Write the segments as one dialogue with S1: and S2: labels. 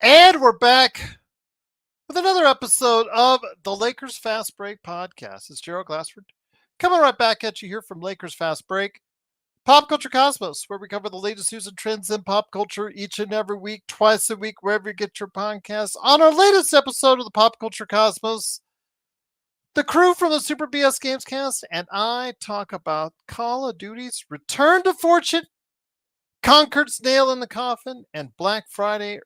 S1: And we're back with another episode of the Lakers Fast Break podcast. It's Gerald Glassford coming right back at you here from Lakers Fast Break, Pop Culture Cosmos, where we cover the latest news and trends in pop culture each and every week, twice a week, wherever you get your podcasts. On our latest episode of the Pop Culture Cosmos, the crew from the Super BS Games Cast and I talk about Call of Duty's Return to Fortune, Concord's Nail in the Coffin, and Black Friday.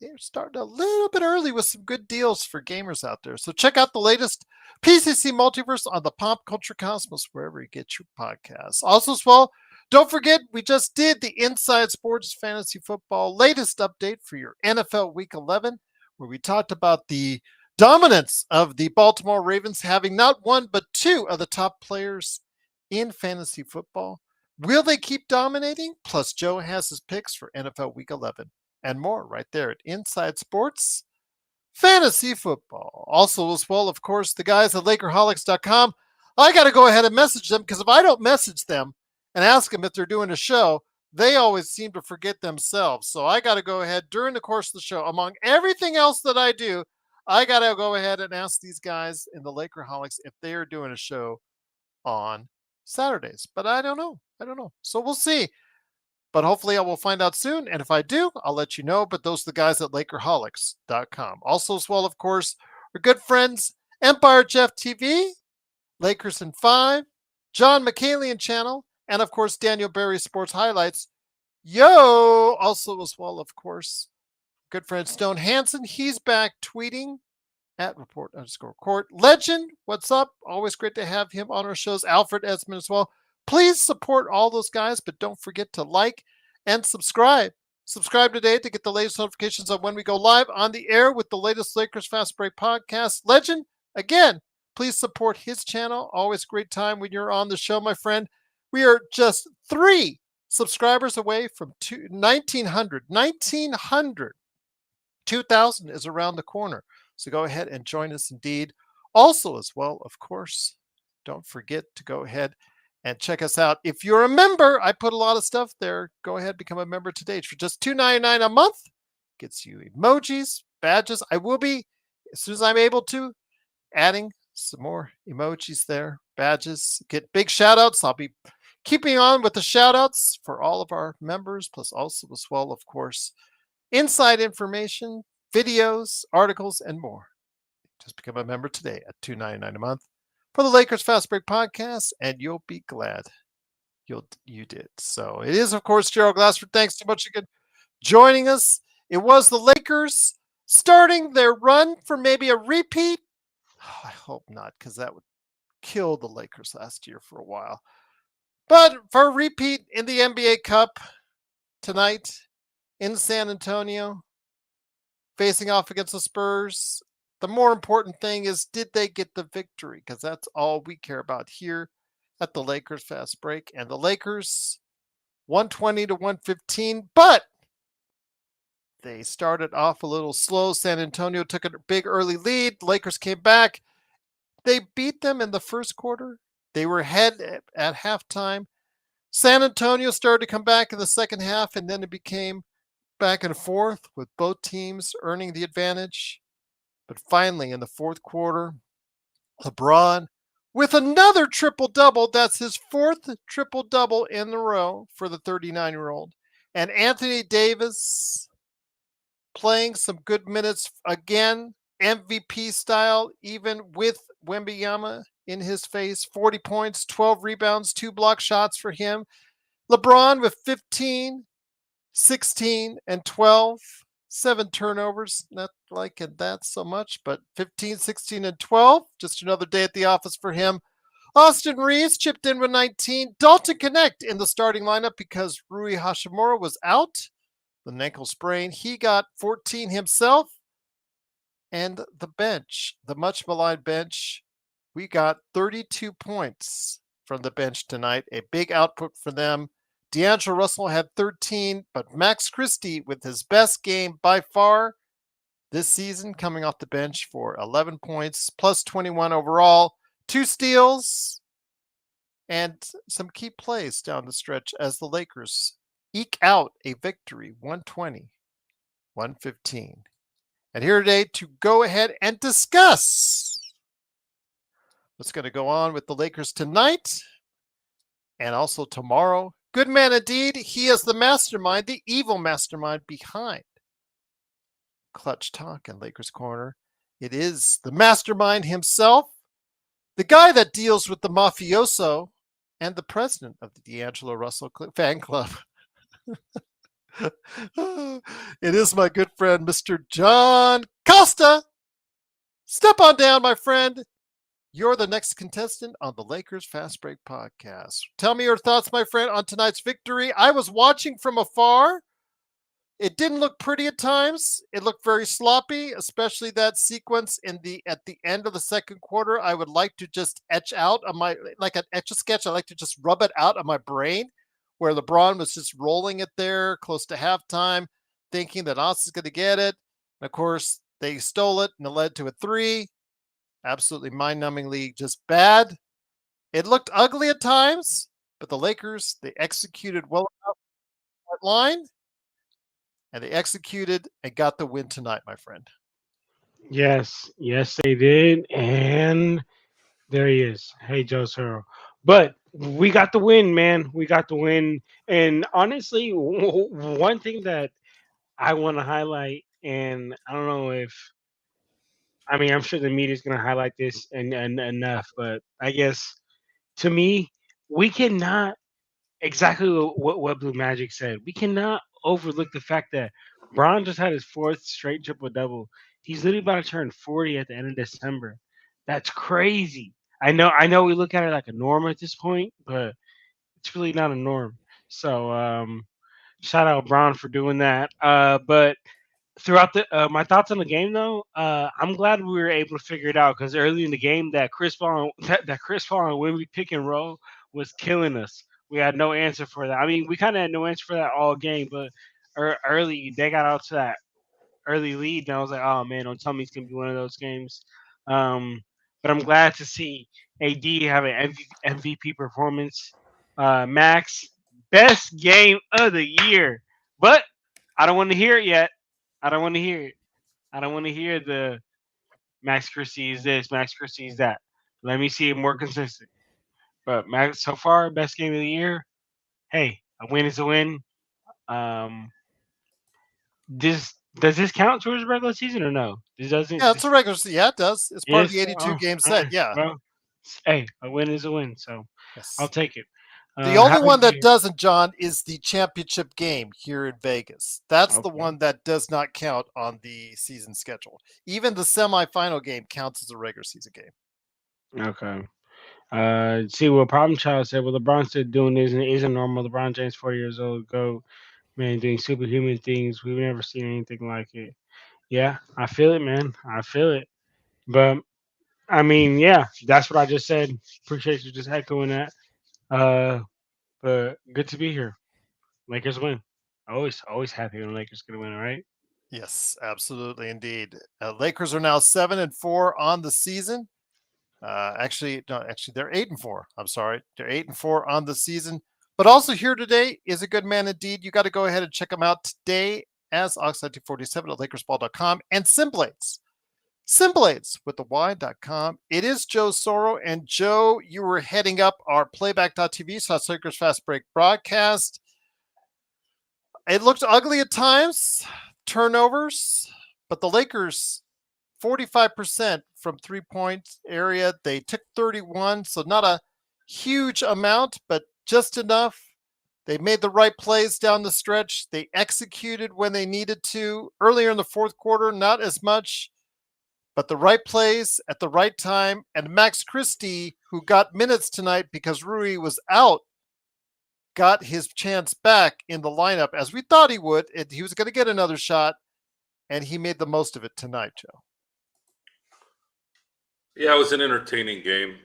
S1: They're starting a little bit early with some good deals for gamers out there. So check out the latest PCC Multiverse on the Pop Culture Cosmos, wherever you get your podcasts. Also, as well, don't forget, we just did the Inside Sports Fantasy Football latest update for your NFL Week 11, where we talked about the dominance of the Baltimore Ravens having not one, but two of the top players in fantasy football. Will they keep dominating? Plus, Joe has his picks for NFL Week 11 and more right there at Inside Sports Fantasy Football. Also, as well, of course, the guys at Lakerholics.com. I got to go ahead and message them because if I don't message them and ask them if they're doing a show, they always seem to forget themselves. So I got to go ahead during the course of the show, among everything else that I do, I got to go ahead and ask these guys in the Lakerholics if they are doing a show on Saturdays. But I don't know. So we'll see. But hopefully I will find out soon. And if I do, I'll let you know. But those are the guys at Lakerholics.com. Also, as well, of course, our good friends, Empire Jeff TV, Lakers in 5, John McCalian channel, and of course, Daniel Berry Sports Highlights. Yo! Also, as well, of course, good friend Stone Hansen. He's back tweeting at report_court. Legend, what's up? Always great to have him on our shows. Alfred Esmond as well. Please support all those guys, but don't forget to like and subscribe. Subscribe today to get the latest notifications on when we go live on the air with the latest Lakers Fast Break podcast. Legend, again, please support his channel. Always great time when you're on the show, my friend. We are just 3 subscribers away from 1,900. 1,900. 2,000 is around the corner. So go ahead and join us indeed. Also, as well, of course, don't forget to go ahead and check us out. If you're a member, I put a lot of stuff there. Go ahead, become a member today. For just $2.99 a month, gets you emojis, badges. I will be, as soon as I'm able to, adding some more emojis there, badges. Get big shout outs. I'll be keeping on with the shout outs for all of our members, plus also as well, of course, inside information, videos, articles, and more. Just become a member today at $2.99 a month for the Lakers Fast Break podcast, and you'll be glad you did. So it is, of course, Gerald Glassford. Thanks so much again joining us. It was the Lakers starting their run for maybe a repeat. Oh, I hope not, because that would kill the Lakers last year for a while. But for a repeat in the NBA Cup tonight in San Antonio, facing off against the Spurs. The more important thing is, did they get the victory? Because that's all we care about here at the Lakers Fast Break. And the Lakers, 120 to 115, but they started off a little slow. San Antonio took a big early lead. The Lakers came back. They beat them in the first quarter. They were ahead at halftime. San Antonio started to come back in the second half, and then it became back and forth with both teams earning the advantage. But finally, in the fourth quarter, LeBron with another triple-double. That's his 4th triple-double in a row for the 39-year-old. And Anthony Davis playing some good minutes again, MVP style, even with Wembanyama in his face. 40 points, 12 rebounds, 2 block shots for him. LeBron with 15, 16, and 12. 7 turnovers, not liking that so much, but 15, 16, and 12. Just another day at the office for him. Austin Reeves chipped in with 19. Dalton Knecht in the starting lineup because Rui Hashimura was out with an ankle sprain. He got 14 himself. And the bench, the much maligned bench, we got 32 points from the bench tonight. A big output for them. D'Angelo Russell had 13, but Max Christie with his best game by far this season, coming off the bench for 11 points, plus 21 overall, 2 steals, and some key plays down the stretch as the Lakers eke out a victory, 120-115. 1:15. And here today to go ahead and discuss what's going to go on with the Lakers tonight and also tomorrow. Good man indeed. He is the mastermind, the evil mastermind behind Clutch Talk and Lakers Corner. It is the mastermind himself, the guy that deals with the mafioso and the president of the D'Angelo Russell fan club. It is my good friend, Mr. John Costa. Step on down, my friend. You're the next contestant on the Lakers Fast Break podcast. Tell me your thoughts, my friend, on tonight's victory. I was watching from afar. It didn't look pretty at times. It looked very sloppy, especially that sequence at the end of the second quarter. I would like to just etch out on my, like an etch-a-sketch. I like to just rub it out on my brain, where LeBron was just rolling it there close to halftime, thinking that Austin's going to get it. And of course, they stole it and it led to a three. Absolutely mind-numbingly just bad. It looked ugly at times, but the Lakers, they executed well enough that line, and they executed and got the win tonight, my friend.
S2: Yes, they did, and there he is. Hey, Joe Soro. But we got the win, man. We got the win, and honestly, one thing that I want to highlight, and I don't know if I mean I'm sure the media is going to highlight this and enough, but I guess to me, we cannot exactly what Blue Magic said. We cannot overlook the fact that Braun just had his fourth straight triple double. He's literally about to turn 40 at the end of December. That's crazy. I know we look at it like a norm at this point, but it's really not a norm. So shout out Braun for doing that. But throughout my thoughts on the game though, I'm glad we were able to figure it out because early in the game that Chris Paul that Chris Paul and Wemby pick and roll was killing us. We had no answer for that. I mean, we kind of had no answer for that all game, but early they got out to that early lead, and I was like, oh man, don't tell me it's gonna be one of those games. Um, but I'm glad to see AD have an MVP performance. Max, best game of the year, but I don't want to hear it yet. I don't want to hear it. I don't want to hear the Max Christie is this, Max Christie is that. Let me see it more consistent. But Max, so far, best game of the year. Hey, a win is a win. Um, does this count towards the regular season or no? This doesn't.
S1: Yeah, it's a regular season. Yeah, it does. It's part of the
S2: Yes.
S1: 82
S2: Oh,
S1: game set. Yeah.
S2: well, hey, a win is a win, so I'll
S1: Yes.
S2: take it.
S1: The only
S2: Happy to
S1: one
S2: be
S1: that
S2: here.
S1: doesn't, John, is the championship game here in Vegas. That's the
S2: Okay.
S1: one that does not count on the season schedule. Even the semifinal game counts as a regular season game.
S2: Okay. See what Problem Child said. Well, LeBron said doing this isn't normal. LeBron James, 4 years old, go man doing superhuman things. We've never seen anything like it. Yeah, I feel it, man. I feel it. But I mean, yeah, that's what I just said. Appreciate you just echoing that. Uh, but good to be here. Lakers win. Always happy when Lakers gonna win. All right.
S1: Yes, absolutely, indeed. Lakers are now 7-4 on the season. Actually, no, actually, they're 8-4. I'm sorry, they're 8-4 on the season. But also here today is a good man indeed. You got to go ahead and check him out today as Oxide247 at LakersBall.com and Simblades with the Y.com. It is Joe Soro. And Joe, you were heading up our playback.tv / Lakers Fast Break broadcast. It looked ugly at times, turnovers, but the Lakers 45% from 3-point area. They took 31, so not a huge amount, but just enough. They made the right plays down the stretch. They executed when they needed to. Earlier in the fourth quarter, not as much, but the right plays at the right time. And Max Christie, who got minutes tonight because Rui was out, got his chance back in the lineup as we thought he would. He was going to get another shot, and he made the most of it tonight, Joe.
S3: Yeah, it was an entertaining game.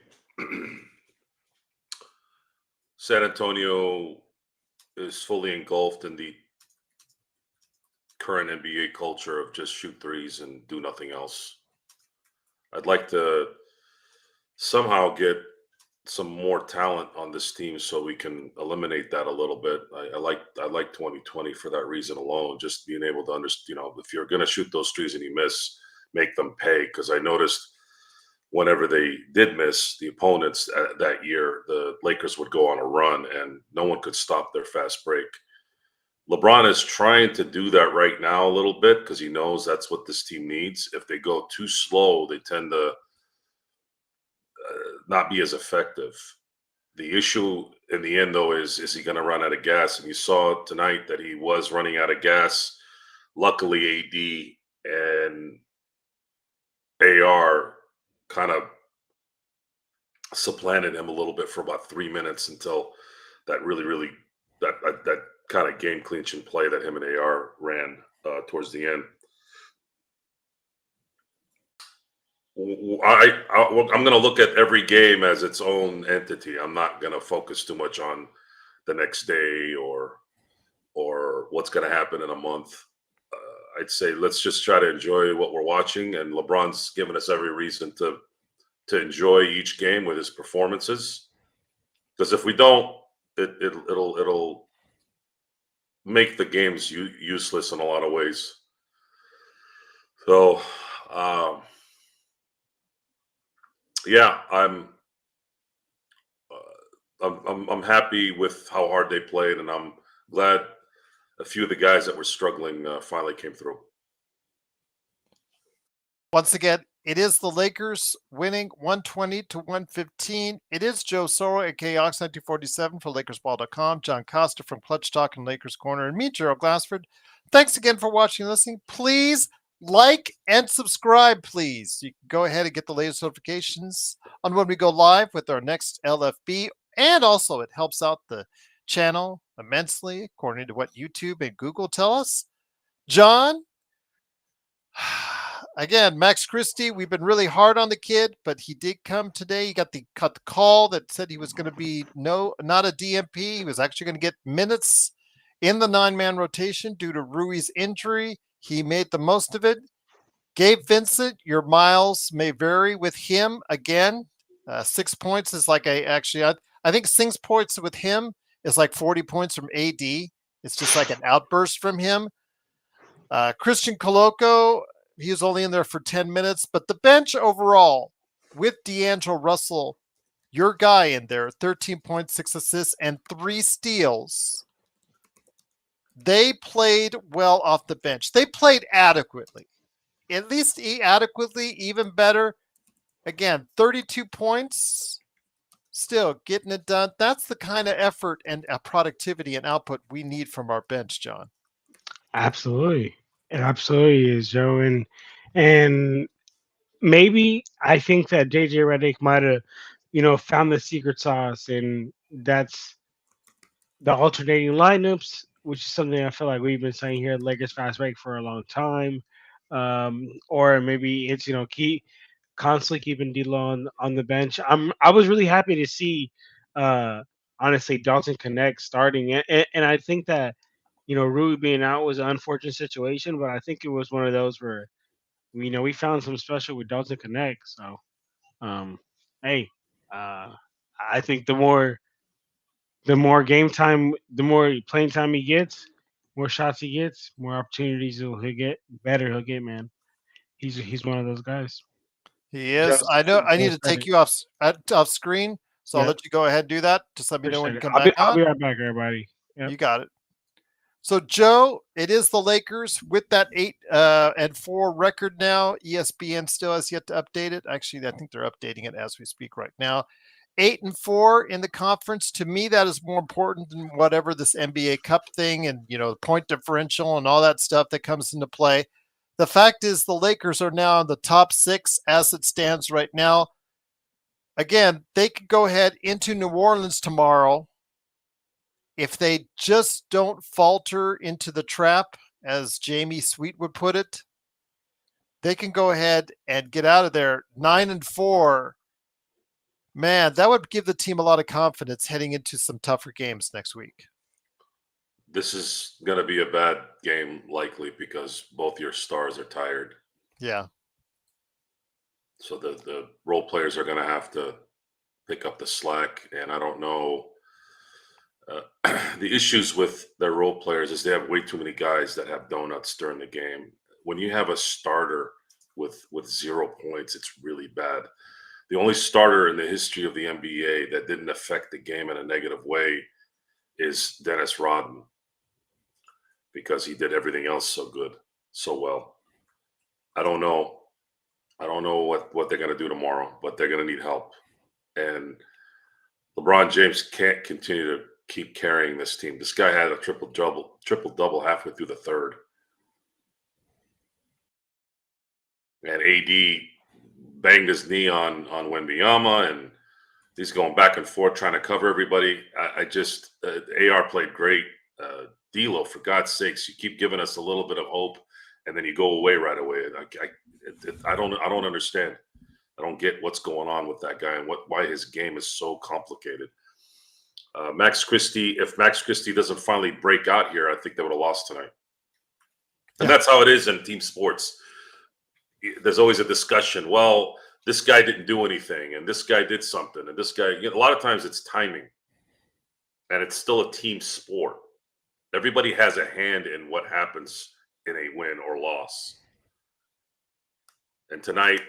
S3: San Antonio is fully engulfed in the current NBA culture of just shoot threes and do nothing else. I'd like to somehow get some more talent on this team so we can eliminate that a little bit. I like 2020 for that reason alone. Just being able to understand, if you're going to shoot those threes and you miss, make them pay. Because I noticed whenever they did miss, the opponents that year, the Lakers would go on a run and no one could stop their fast break. LeBron is trying to do that right now a little bit because he knows that's what this team needs. If they go too slow, they tend to not be as effective. The issue in the end, though, is he going to run out of gas? And you saw tonight that he was running out of gas. Luckily, AD and AR kind of supplanted him a little bit for about 3 minutes until that really that kind of game clinching play that him and AR ran towards the end. I'm going to look at every game as its own entity. I'm not going to focus too much on the next day or what's going to happen in a month. I'd say let's just try to enjoy what we're watching, and LeBron's given us every reason to enjoy each game with his performances. Because if we don't, it'll make the games useless in a lot of ways. So. Yeah, I'm happy with how hard they played, and I'm glad a few of the guys that were struggling finally came through.
S1: Once again, it is the Lakers winning 120-115. It is Joe Soro, aka Ox1947 for LakersBall.com, John Costa from Clutch Talk and Lakers Corner, and me, Gerald Glassford. Thanks again for watching and listening. Please like and subscribe, please. You can go ahead and get the latest notifications on when we go live with our next LFB. And also, it helps out the channel immensely, according to what YouTube and Google tell us. John, again, Max Christie, we've been really hard on the kid, but he did come today. He got the call that said he was going to be not a DMP. He was actually going to get minutes in the 9-man rotation due to Rui's injury. He made the most of it. Gabe Vincent, your miles may vary with him again. 6 points is like I think 6 points with him is like 40 points from AD. It's just like an outburst from him. Christian Coloco, he was only in there for 10 minutes, but the bench overall with D'Angelo Russell, your guy in there, 13.6 assists and 3 steals. They played well off the bench. They played adequately. At least adequately, even better. Again, 32 points, still getting it done. That's the kind of effort and productivity and output we need from our bench, John.
S2: Absolutely. It absolutely is, Joe. And maybe I think that JJ Redick might have, found the secret sauce, and that's the alternating lineups, which is something I feel like we've been saying here at Lakers Fast Break for a long time. Or maybe it's constantly keeping D'Lo on the bench. I was really happy to see, honestly, Dalton Knecht starting, and I think that Rui being out was an unfortunate situation, but I think it was one of those where we found some special with Dalton Knecht. So, hey, I think the more game time, the more playing time he gets, more shots he gets, more opportunities he'll get, better he'll get, man. He's one of those guys.
S1: He is. I know I need to take you off screen, so I'll let you go ahead and do that. Just let me know when you come back on.
S2: I'll be right back, everybody.
S1: Yep. You got it. So, Joe, it is the Lakers with that 8-4 record now. ESPN still has yet to update it. Actually, I think they're updating it as we speak right now. 8-4 in the conference. To me, that is more important than whatever this NBA Cup thing and, the point differential and all that stuff that comes into play. The fact is the Lakers are now in the top 6 as it stands right now. Again, they could go ahead into New Orleans tomorrow. If they just don't falter into the trap, as Jamie Sweet would put it, they can go ahead and get out of there 9-4. Man, that would give the team a lot of confidence heading into some tougher games next week.
S3: This is going to be a bad game, likely, because both your stars are tired.
S1: Yeah.
S3: So the role players are going to have to pick up the slack. And I don't know. The issues with their role players is they have way too many guys that have donuts during the game. When you have a starter with 0 points, it's really bad. The only starter in the history of the NBA that didn't affect the game in a negative way is Dennis Rodman, because he did everything else so good, so well. I don't know. I don't know what they're going to do tomorrow, but they're going to need help. And LeBron James can't continue to keep carrying this team. This guy had a triple double halfway through the third. And AD banged his knee on Wembanyama, and he's going back and forth trying to cover everybody. I just AR played great. D'Lo, for God's sakes, you keep giving us a little bit of hope, and then you go away right away. I don't understand. I don't get what's going on with that guy and why his game is so complicated. Max Christie, if Max Christie doesn't finally break out here, I think they would have lost tonight. And that's how it is in team sports. There's always a discussion. Well, this guy didn't do anything, and this guy did something, and this guy. A lot of times it's timing, and it's still a team sport. Everybody has a hand in what happens in a win or loss. And tonight,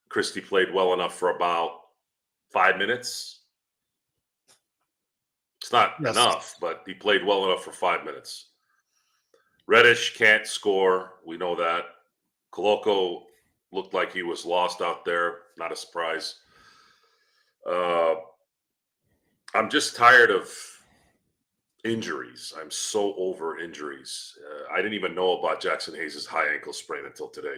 S3: Christie played well enough for about 5 minutes. It's not enough, but he played well enough for 5 minutes. Reddish can't score. We know that. Koloko looked like he was lost out there. Not a surprise. I'm just tired of injuries. I'm so over injuries. I didn't even know about Jackson Hayes' high ankle sprain until today.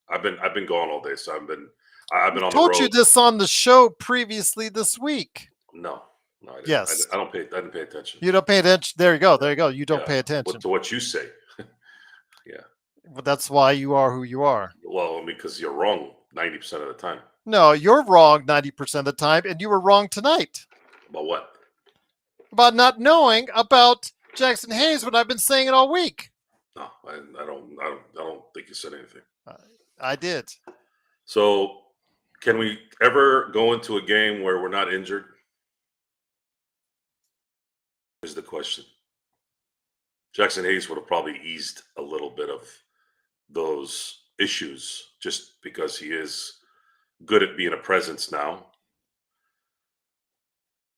S3: I've been gone all day, so I've been on the road.
S1: Told you this on the show previously this week.
S3: No, I didn't.
S1: Yes.
S3: I didn't pay attention.
S1: You don't pay attention. There you go. There you go. You don't pay attention
S3: to what you say. Yeah.
S1: Well, that's why you are who you are.
S3: Well, because you're wrong 90% of the time.
S1: No, you're wrong 90% of the time, and you were wrong tonight.
S3: About what?
S1: About not knowing about Jackson Hayes when I've been saying it all week.
S3: No, I don't think you said anything.
S1: I did.
S3: So, can we ever go into a game where we're not injured? Is the question. Jackson Hayes would have probably eased a little bit of those issues just because he is good at being a presence now.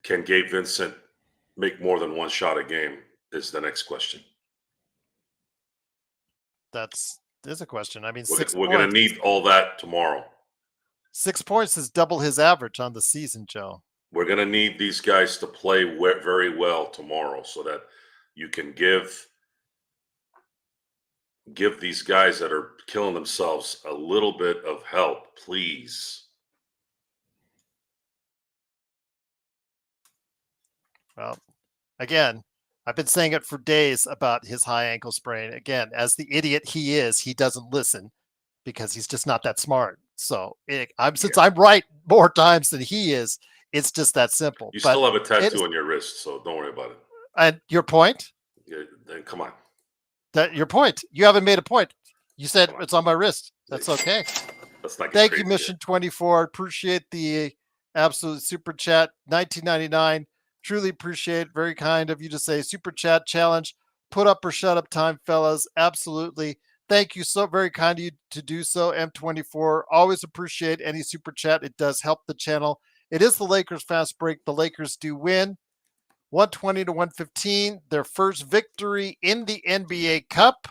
S3: Can Gabe Vincent make more than one shot a game is the next question.
S1: There's a question. I mean,
S3: we're going to need all that tomorrow.
S1: 6 points is double his average on the season, Joe.
S3: We're going to need these guys to play very well tomorrow so that you can give these guys that are killing themselves a little bit of help, please.
S1: Well, again, I've been saying it for days about his high ankle sprain. Again, as the idiot he is, he doesn't listen because he's just not that smart. So since I'm right more times than he is, it's just that simple.
S3: You still have a tattoo on your wrist, so don't worry about it.
S1: And your point?
S3: Yeah, then come on.
S1: Your point. You haven't made a point. You said it's on my wrist. That's okay.
S3: Let's not get
S1: Thank
S3: crazy
S1: you, Mission 24. Appreciate the absolute super chat. 1999. Truly appreciate it. Very kind of you to say super chat challenge. Put up or shut up time, fellas. Absolutely. Thank you so very kind of you to do so. M24. Always appreciate any super chat. It does help the channel. It is the Lakers fast break. The Lakers do win. 120 to 115. Their first victory in the NBA Cup.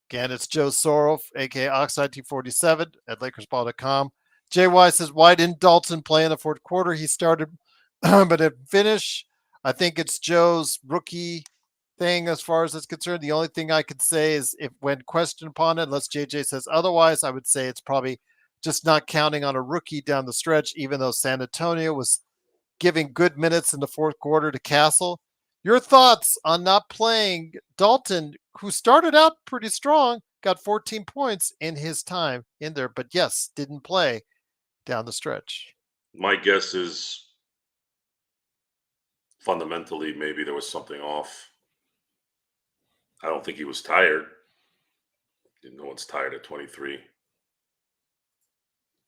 S1: Again, it's Joe Sorof, aka Oxide T47 at LakersBall.com. JY says, why didn't Dalton play in the fourth quarter? He started, but at finish, I think it's Joe's rookie thing as far as it's concerned. The only thing I could say is if when questioned upon it, unless JJ says otherwise, I would say it's probably just not counting on a rookie down the stretch, even though San Antonio was giving good minutes in the fourth quarter to Castle. Your thoughts on not playing Dalton, who started out pretty strong, got 14 points in his time in there, but yes, didn't play down the stretch.
S3: My guess is fundamentally maybe there was something off. I don't think he was tired. No one's tired at 23.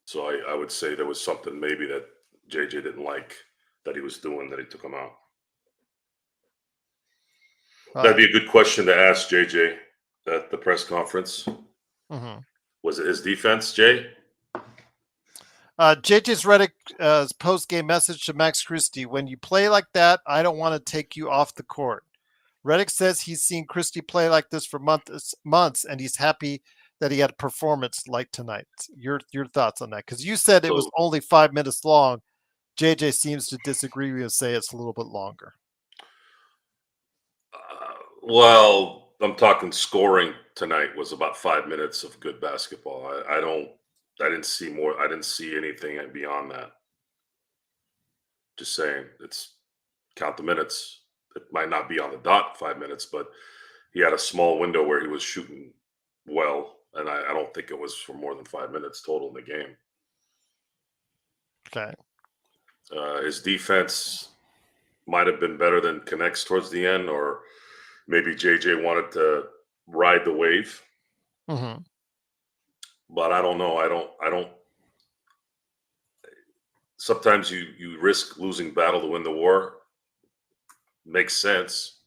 S3: So I would say there was something maybe that JJ didn't like that he was doing that he took him out. That'd be a good question to ask JJ at the press conference.
S1: Mm-hmm.
S3: Was it his defense, Jay?
S1: JJ's Redick's post-game message to Max Christie: when you play like that, I don't want to take you off the court. Redick says he's seen Christie play like this for months, and he's happy that he had a performance like tonight. Your thoughts on that? Because you said it was only 5 minutes long. JJ seems to disagree with you and say it's a little bit longer.
S3: Well, I'm talking scoring tonight was about 5 minutes of good basketball. I didn't see more. I didn't see anything beyond that. Just saying, it's count the minutes. It might not be on the dot 5 minutes, but he had a small window where he was shooting well, and I don't think it was for more than 5 minutes total in the game.
S1: Okay.
S3: His defense might have been better than Knecht's towards the end, or maybe JJ wanted to ride the wave.
S1: Mm-hmm.
S3: But I don't know. I don't. Sometimes you risk losing battle to win the war. Makes sense.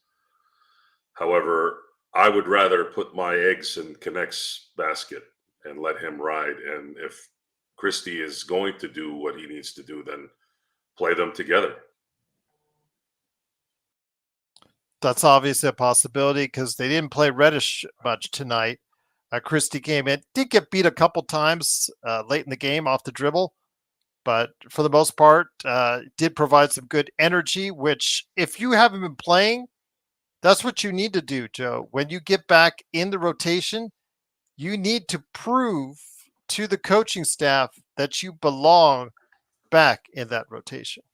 S3: However, I would rather put my eggs in Knecht's basket and let him ride. And if Christie is going to do what he needs to do, then play them together.
S1: That's obviously a possibility because they didn't play Reddish much tonight. Christie came in, did get beat a couple times late in the game off the dribble, but for the most part, did provide some good energy, which if you haven't been playing, that's what you need to do, Joe. When you get back in the rotation, you need to prove to the coaching staff that you belong back in that rotation.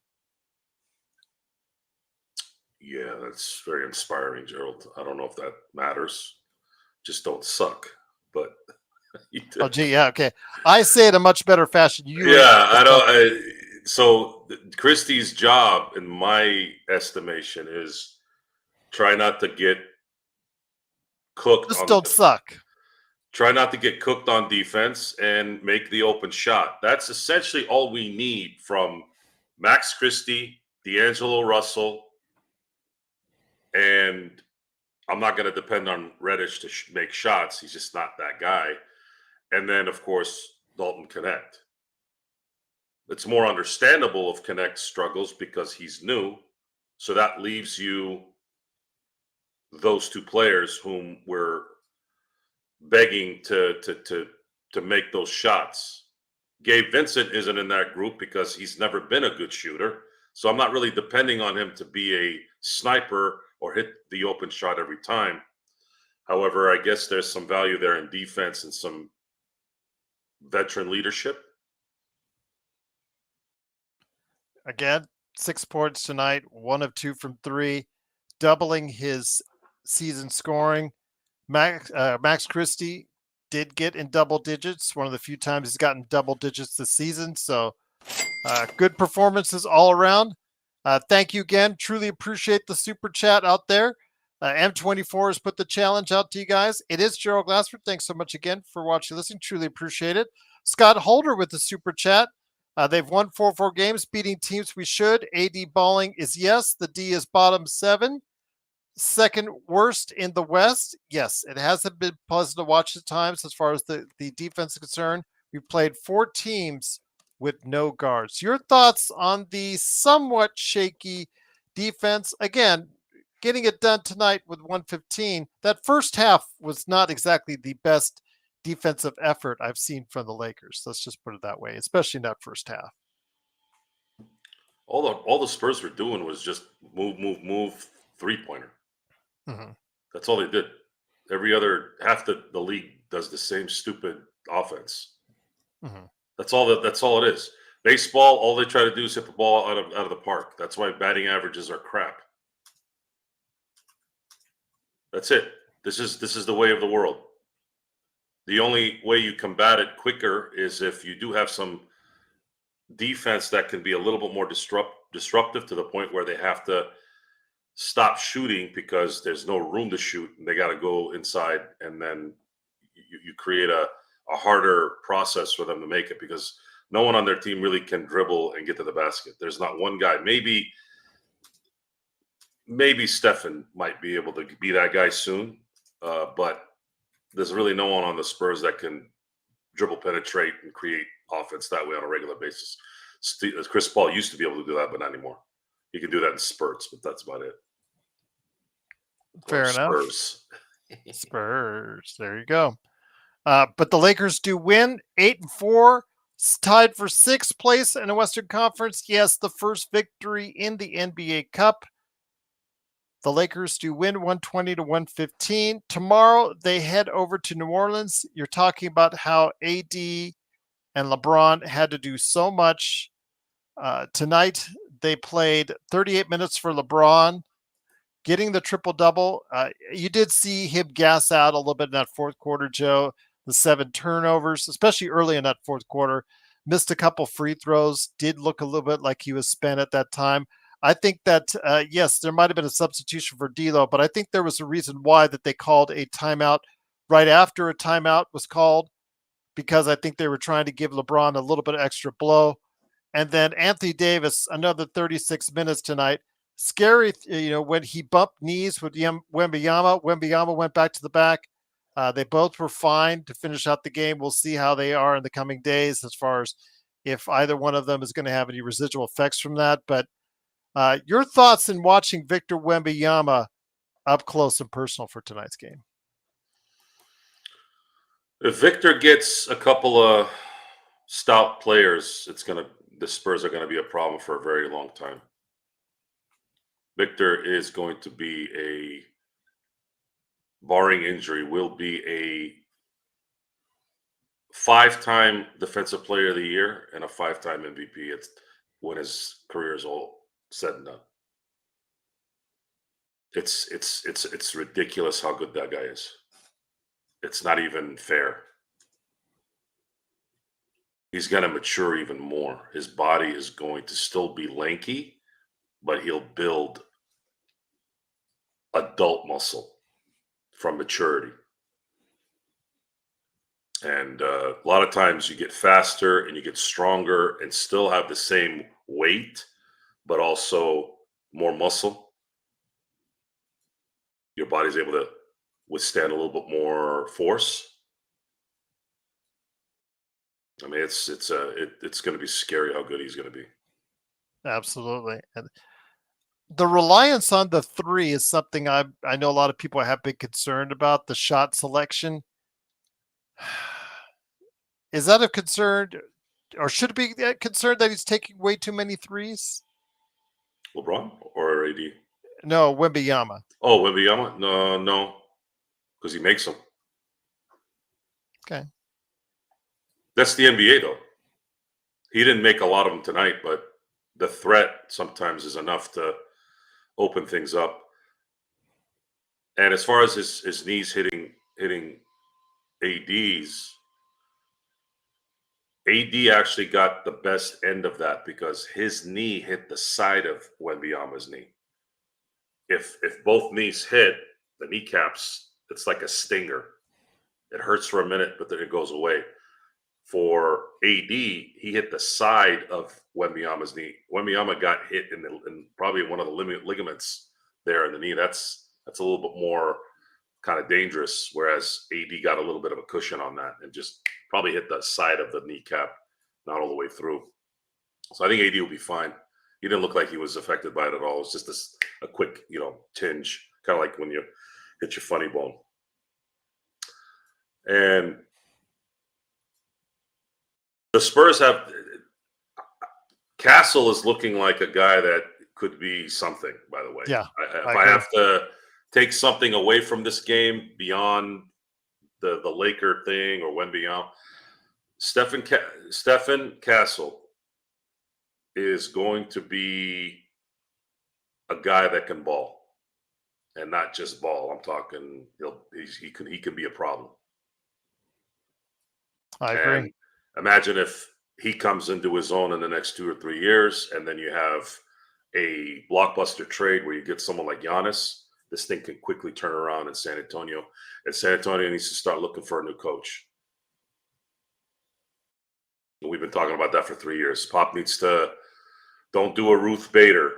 S3: Yeah, that's very inspiring, Gerald. I don't know if that matters. Just don't suck. But
S1: oh, gee, yeah, okay. I say it a much better fashion.
S3: I don't. So Christie's job, in my estimation, is try not to get cooked.
S1: Just don't suck.
S3: Try not to get cooked on defense and make the open shot. That's essentially all we need from Max Christie, D'Angelo Russell, and I'm not going to depend on Reddish to make shots. He's just not that guy. And then, of course, Dalton Knecht. It's more understandable if Knecht struggles because he's new. So that leaves you those two players whom we're begging to make those shots. Gabe Vincent isn't in that group because he's never been a good shooter. So I'm not really depending on him to be a sniper or hit the open shot every time. However, I guess there's some value there in defense and some veteran leadership.
S1: Again, 6 points tonight, 1 of 2 from 3, doubling his season scoring. Max Christie did get in double digits, one of the few times he's gotten double digits this season. So good performances all around. Thank you again. Truly appreciate the super chat out there. M24 has put the challenge out to you guys. It is Gerald Glassford. Thanks so much again for watching, listening. Truly appreciate it. Scott Holder with the super chat. They've won 4 games, beating teams we should. AD balling is yes. The D is bottom 7. Second worst in the West. Yes, it hasn't been pleasant to watch at times as far as the defense is concerned. We've played 4 teams with no guards. Your thoughts on the somewhat shaky defense? Again, getting it done tonight with 115. That first half was not exactly the best defensive effort I've seen from the Lakers. Let's just put it that way, especially in that first half.
S3: All the Spurs were doing was just move, three-pointer.
S1: Mm-hmm.
S3: That's all they did. Every other half the league does the same stupid offense.
S1: Mm-hmm.
S3: That's all it is. Baseball, all they try to do is hit the ball out of the park. That's why batting averages are crap. That's it. This is the way of the world. The only way you combat it quicker is if you do have some defense that can be a little bit more disruptive to the point where they have to stop shooting because there's no room to shoot and they got to go inside, and then you create a harder process for them to make it, because no one on their team really can dribble and get to the basket. There's not one guy. Maybe Stephen might be able to be that guy soon, but there's really no one on the Spurs that can dribble, penetrate, and create offense that way on a regular basis. Chris Paul used to be able to do that, but not anymore. He can do that in spurts, but that's about it.
S1: Fair enough.
S3: Spurs.
S1: Spurs. There you go. But the Lakers do win 8-4, tied for 6th place in the Western Conference. Yes, the first victory in the NBA Cup. The Lakers do win 120-115. Tomorrow they head over to New Orleans. You're talking about how AD and LeBron had to do so much. Tonight they played 38 minutes for LeBron, getting the triple-double. You did see him gas out a little bit in that fourth quarter, Joe. The 7 turnovers, especially early in that fourth quarter. Missed a couple free throws. Did look a little bit like he was spent at that time. I think that, yes, there might have been a substitution for D'Lo, but I think there was a reason why that they called a timeout right after a timeout was called, because I think they were trying to give LeBron a little bit of extra blow. And then Anthony Davis, another 36 minutes tonight. Scary, when he bumped knees with Wembanyama. Wembanyama went back to the back. They both were fine to finish out the game. We'll see how they are in the coming days as far as if either one of them is going to have any residual effects from that. But your thoughts in watching Victor Wembanyama up close and personal for tonight's game?
S3: If Victor gets a couple of stout players, the Spurs are going to be a problem for a very long time. Victor is going to be barring injury, will be a 5-time Defensive Player of the Year and a 5-time MVP. It's when his career is all said and done. It's ridiculous how good that guy is. It's not even fair. He's going to mature even more. His body is going to still be lanky, but he'll build adult muscle from maturity. And a lot of times you get faster and you get stronger and still have the same weight, but also more muscle. Your body's able to withstand a little bit more force. I mean, it's going to be scary how good he's going to be.
S1: Absolutely. And the reliance on the 3 is something I know a lot of people have been concerned about, the shot selection. Is that a concern, or should it be a concern that he's taking way too many threes?
S3: LeBron or AD?
S1: No, Wembanyama.
S3: Oh, Wembanyama? No, because he makes them.
S1: Okay.
S3: That's the NBA, though. He didn't make a lot of them tonight, but the threat sometimes is enough to open things up. And as far as his knees hitting AD's, AD actually got the best end of that because his knee hit the side of Wembanyama's knee. If both knees hit, the kneecaps, it's like a stinger. It hurts for a minute, but then it goes away. For AD, he hit the side of Wembanyama's knee. Wembanyama got hit in probably one of the ligaments there in the knee. That's a little bit more kind of dangerous, whereas AD got a little bit of a cushion on that and just probably hit the side of the kneecap, not all the way through. So I think AD will be fine. He didn't look like he was affected by it at all. It's just a quick, tinge, kind of like when you hit your funny bone. And the Spurs have Castle is looking like a guy that could be something, by the way.
S1: Yeah.
S3: If I have to take something away from this game beyond the Laker thing or Wembanyama, Stephen Castle is going to be a guy that can ball, and not just ball. I'm talking he can be a problem.
S1: I agree.
S3: And imagine if he comes into his own in the next 2 or 3 years, and then you have a blockbuster trade where you get someone like Giannis. This thing can quickly turn around in San Antonio, and San Antonio needs to start looking for a new coach. We've been talking about that for 3 years. Pop needs to don't do a Ruth Bader,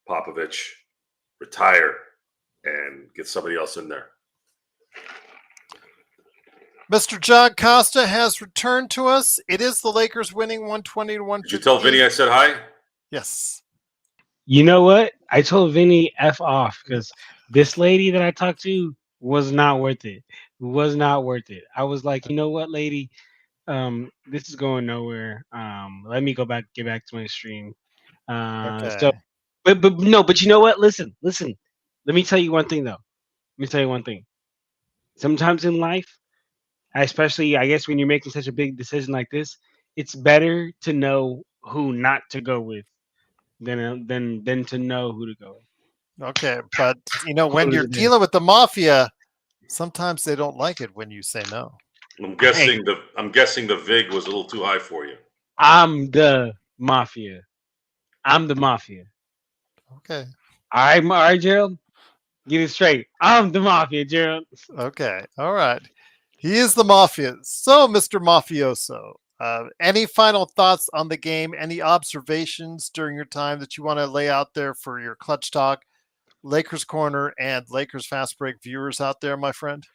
S3: Popovich. Retire and get somebody else in there.
S1: Mr. John Costa has returned to us. It is the Lakers winning 120 to 115.
S3: Did you tell Vinny I said hi?
S1: Yes.
S2: You know what? I told Vinny F off because this lady that I talked to was not worth it. Was not worth it. I was like, you know what, lady? This is going nowhere. Let me get back to my stream.
S1: Okay.
S2: So, but you know what? Listen. Let me tell you one thing, though. Let me tell you one thing. Sometimes in life, especially I guess when you're making such a big decision like this, it's better to know who not to go with than to know who to go with.
S1: Okay, but when
S2: Close
S1: you're
S2: it in.
S1: dealing with the mafia, sometimes they don't like it when you say no.
S3: I'm guessing the VIG was a little too high for you.
S2: I'm the mafia.
S1: Okay.
S2: All right, Gerald. Get it straight. I'm the mafia, Gerald.
S1: Okay. All right. He is the mafia. So, Mr. Mafioso, any final thoughts on the game? Any observations during your time that you want to lay out there for your Clutch Talk, Lakers Corner, and Lakers Fast Break viewers out there, my friend?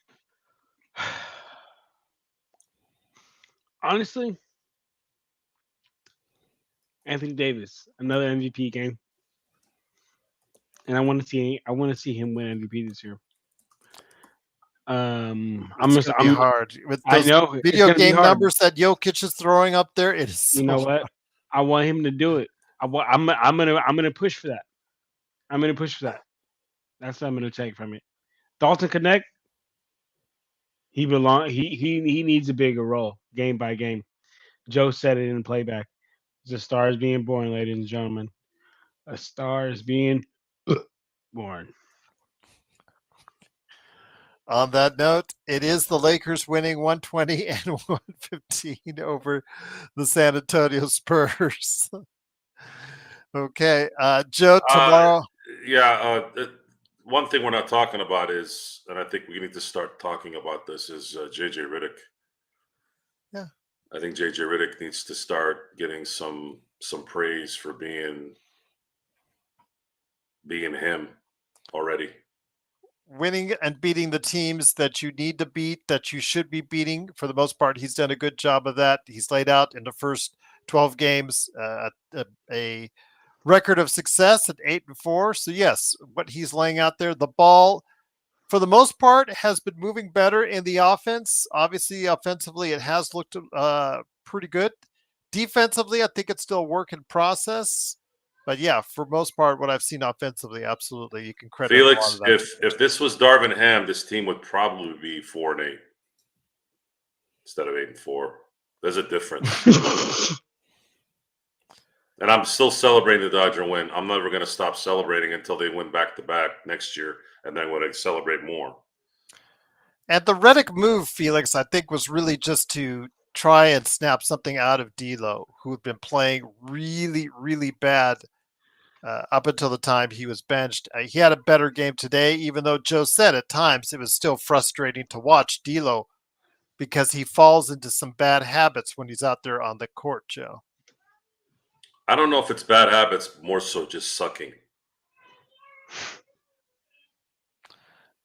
S2: Honestly, Anthony Davis, another MVP game, and I want to see him win MVP this year.
S1: It's going to be hard with
S2: I
S1: those
S2: know it's
S1: video
S2: gonna be
S1: game
S2: hard.
S1: numbers that Jokic is throwing up there. It is.
S2: You know what? I want him to do it. I'm gonna push for that. I'm gonna push for that. That's what I'm gonna take from it. Dalton Knecht, he needs a bigger role game by game. Joe said it in playback. The star is being born, ladies and gentlemen. A star is being born.
S1: On that note, it is the Lakers winning 120 and 115 over the San Antonio Spurs. Okay, Joe, tomorrow.
S3: One thing we're not talking about is, and I think we need to start talking about this, is JJ Redick.
S1: Yeah.
S3: I think JJ Redick needs to start getting some praise for being him already.
S1: Winning and beating the teams that you need to beat, that you should be beating. For the most part, he's done a good job of that. He's laid out in the first 12 games a record of success at 8-4. So yes, what he's laying out there, the ball, for the most part, has been moving better in the offense. Obviously, offensively, it has looked pretty good. Defensively, I think it's still a work in process. But yeah, for most part, what I've seen offensively, absolutely, you can credit
S3: Felix.
S1: a lot of that.
S3: If this was Darvin Ham, this team would probably be 4-8 instead of 8-4. There's a difference. And I'm still celebrating the Dodger win. I'm never going to stop celebrating until they win back-to-back next year, and then when I celebrate more.
S1: And the Redick move, Felix, I think was really just to try and snap something out of D'Lo, who had been playing really, really bad up until the time he was benched. He had a better game today, even though Joe said at times it was still frustrating to watch D'Lo because he falls into some bad habits when he's out there on the court, Joe.
S3: I don't know if it's bad habits, more so just sucking.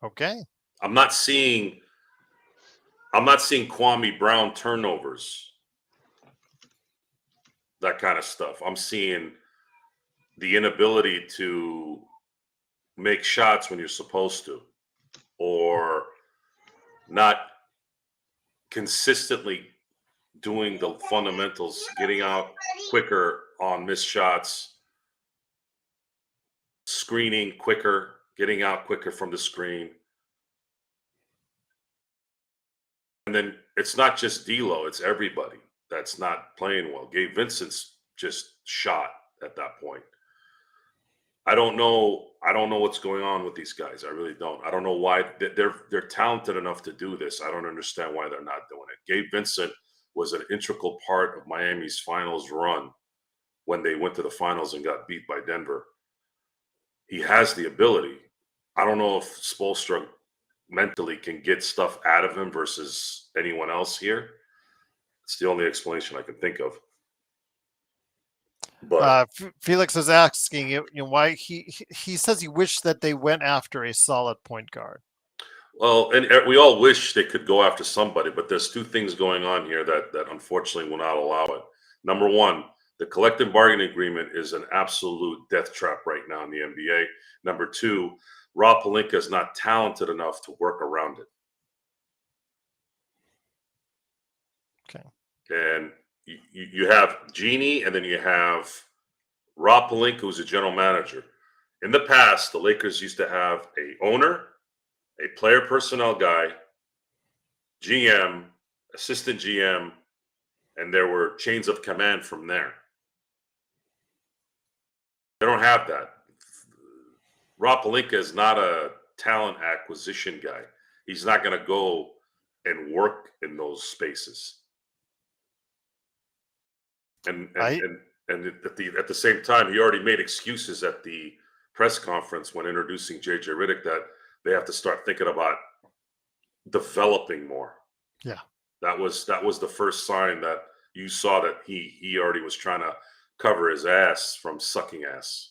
S1: Okay.
S3: I'm not seeing Kwame Brown turnovers, that kind of stuff. I'm seeing the inability to make shots when you're supposed to, or not consistently doing the fundamentals, getting out quicker on missed shots, screening quicker, getting out quicker from the screen. And then it's not just D'Lo, it's everybody that's not playing well. Gabe Vincent's just shot at that point. I don't know what's going on with these guys. I really don't. I don't know why they're talented enough to do this. I don't understand why they're not doing it. Gabe Vincent was an integral part of Miami's finals run when they went to the finals and got beat by Denver. He has the ability. I don't know if Spoelstra mentally can get stuff out of him versus anyone else here. It's the only explanation I can think of. But
S1: Felix is asking why he says he wished that they went after a solid point guard.
S3: well, and we all wish they could go after somebody, but there's two things going on here that unfortunately will not allow it. Number one, the collective bargaining agreement is an absolute death trap right now in the NBA. Number two, Rob Pelinka is not talented enough to work around it.
S1: Okay.
S3: And you have Genie, and then you have Rob Pelinka, who's a general manager. In the past, the Lakers used to have a owner, a player personnel guy, GM, assistant GM, and there were chains of command from there. They don't have that. Rob Pelinka is not a talent acquisition guy. He's not going to go and work in those spaces. And at the same time, he already made excuses at the press conference when introducing JJ Redick that they have to start thinking about developing more.
S1: Yeah,
S3: that was the first sign that you saw that he already was trying to cover his ass from sucking ass.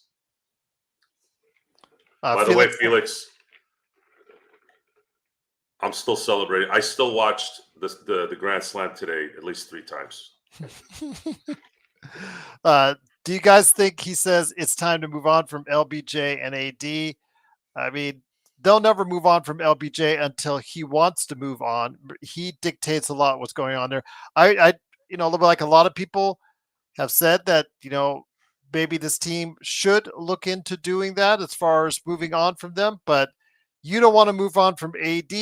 S3: By the way, Felix, I'm still celebrating. I still watched the Grand Slam today at least 3 times.
S1: Do you guys think he says it's time to move on from LBJ and AD? I mean, they'll never move on from LBJ until he wants to move on. He dictates a lot what's going on there. I like a lot of people have said that, maybe this team should look into doing that as far as moving on from them, but you don't want to move on from AD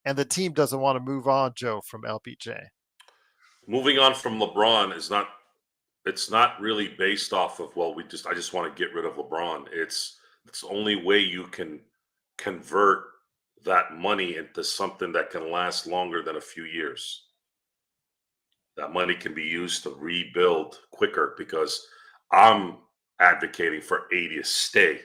S1: and the team doesn't want to move on, Joe, from LBJ.
S3: Moving on from LeBron it's not really based off of, I just want to get rid of LeBron. It's the only way you can convert that money into something that can last longer than a few years. That money can be used to rebuild quicker, because I'm advocating for AD to stay.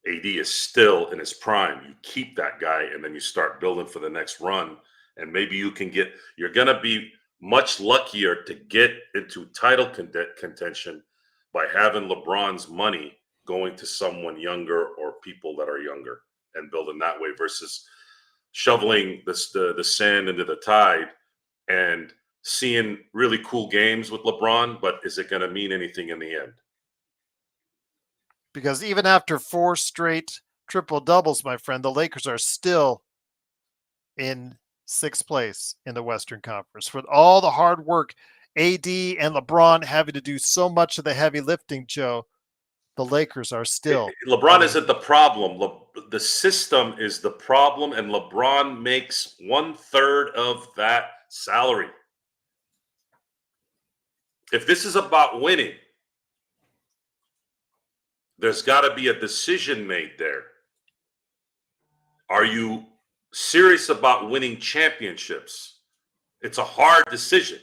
S3: AD is still in his prime. You keep that guy and then you start building for the next run. And maybe you're going to be much luckier to get into title contention by having LeBron's money going to someone younger or people that are younger and building that way versus shoveling the sand into the tide and seeing really cool games with LeBron, but is it going to mean anything in the end?
S1: Because even after 4 straight triple doubles, my friend, the Lakers are still in 6th place in the Western Conference. With all the hard work, AD and LeBron having to do so much of the heavy lifting, Joe, the Lakers are still.
S3: LeBron isn't the problem. The system is the problem, and LeBron makes 1/3 of that salary. If this is about winning, there's got to be a decision made there. Are you serious about winning championships? It's a hard decision.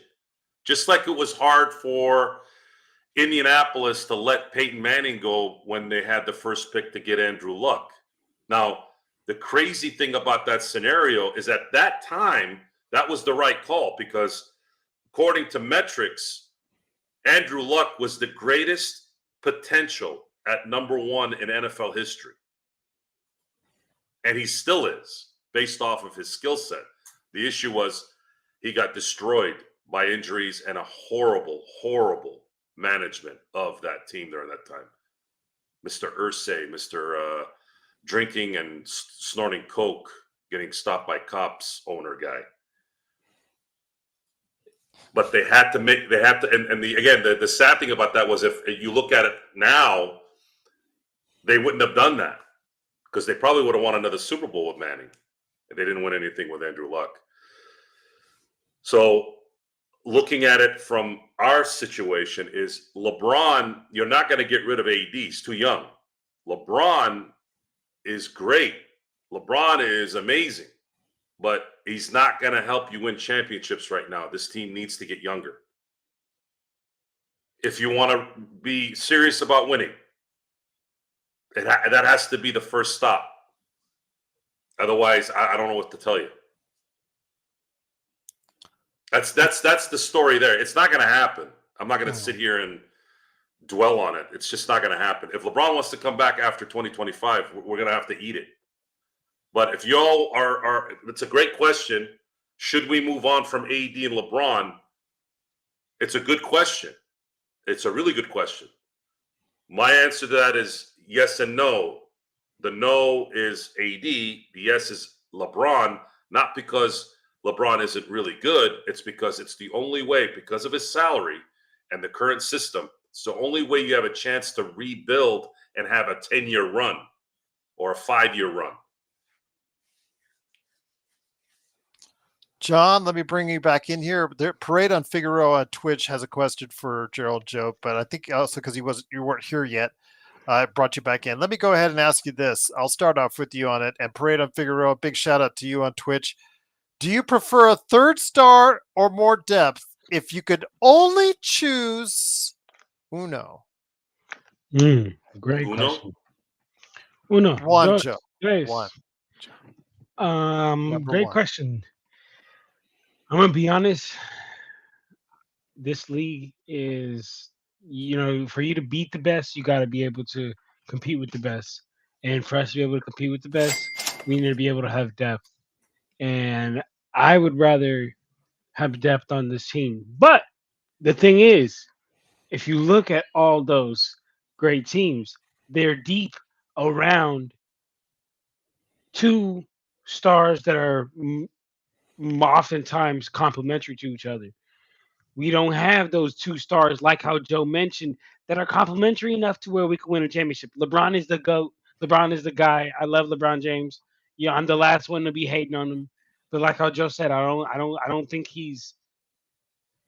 S3: Just like it was hard for Indianapolis to let Peyton Manning go when they had the first pick to get Andrew Luck. Now, the crazy thing about that scenario is at that time, that was the right call, because according to metrics, Andrew Luck was the greatest potential at number 1 in NFL history. And he still is, based off of his skill set. The issue was he got destroyed by injuries and a horrible, horrible management of that team during that time. Mr. Irsay, Mr. Drinking and snorting coke, getting stopped by cops owner guy. But they had to, the sad thing about that was if you look at it now, they wouldn't have done that, because they probably would have won another Super Bowl with Manning. And they didn't win anything with Andrew Luck. So looking at it from our situation is LeBron, you're not going to get rid of AD. He's too young. LeBron is great. LeBron is amazing. But he's not going to help you win championships right now. This team needs to get younger. If you want to be serious about winning, that has to be the first stop. Otherwise, I don't know what to tell you. That's the story there. It's not going to happen. I'm not going to sit here and dwell on it. It's just not going to happen. If LeBron wants to come back after 2025, we're going to have to eat it. But if y'all are, it's a great question. Should we move on from AD and LeBron? It's a good question. It's a really good question. My answer to that is yes and no. The no is AD. The yes is LeBron, not because LeBron isn't really good. It's because it's the only way, because of his salary and the current system. It's the only way you have a chance to rebuild and have a 10-year run or a 5-year run.
S1: John, let me bring you back in here. Parade on Figueroa on Twitch has a question for Gerald Joe, but I think also because you weren't here yet, I brought you back in. Let me go ahead and ask you this. I'll start off with you on it. And Parade on Figueroa, big shout out to you on Twitch. Do you prefer a third star or more depth if you could only choose uno?
S2: Great
S3: Uno?
S2: question. Uno.
S1: One, Joe.
S2: Yes.
S1: One.
S2: Great question. I'm gonna be honest. This league is, for you to beat the best, you got to be able to compete with the best. And for us to be able to compete with the best, we need to be able to have depth. And I would rather have depth on this team. But the thing is, if you look at all those great teams, they're deep around two stars that are oftentimes complementary to each other. We don't have those two stars, like how Joe mentioned, that are complementary enough to where we can win a championship. LeBron is the GOAT. LeBron is the guy. I love LeBron James. Yeah, I'm the last one to be hating on him. But like how Joe said, I don't think he's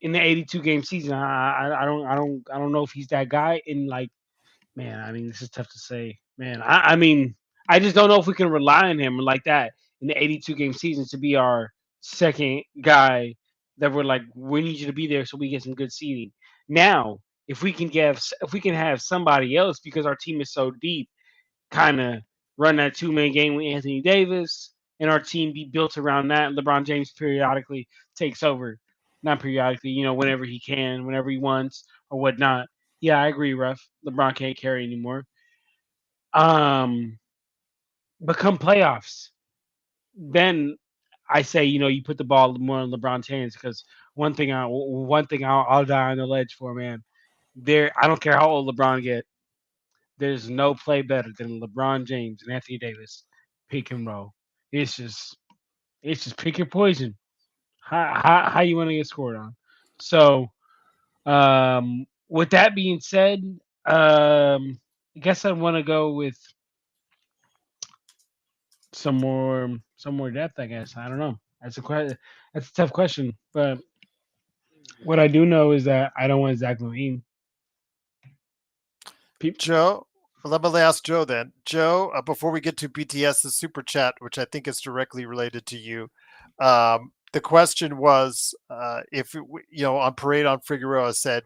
S2: in the 82 game season. I don't know if he's that guy. And like, man, I mean, this is tough to say. Man, I mean, I just don't know if we can rely on him like that in the 82 game season to be our second guy that we're like, we need you to be there so we get some good seeding. Now, if we can have somebody else because our team is so deep, kind of run that 2-man game with Anthony Davis and our team be built around that. LeBron James periodically takes over, not periodically, whenever he can, whenever he wants or whatnot. Yeah, I agree, Ref. LeBron can't carry anymore. Become playoffs. Then I say, you put the ball more in LeBron's hands because one thing I'll die on the ledge for, man. I don't care how old LeBron get. There's no play better than LeBron James and Anthony Davis pick and roll. It's just pick your poison. How you want to get scored on. So, with that being said, I guess I want to go with some more depth. I guess I don't know. That's a tough question, but what I do know is that I don't want Zach LaVine.
S1: Joe, let me ask Joe then. Joe, before we get to BTS's super chat, which I think is directly related to you, the question was if on Parade on Figueroa said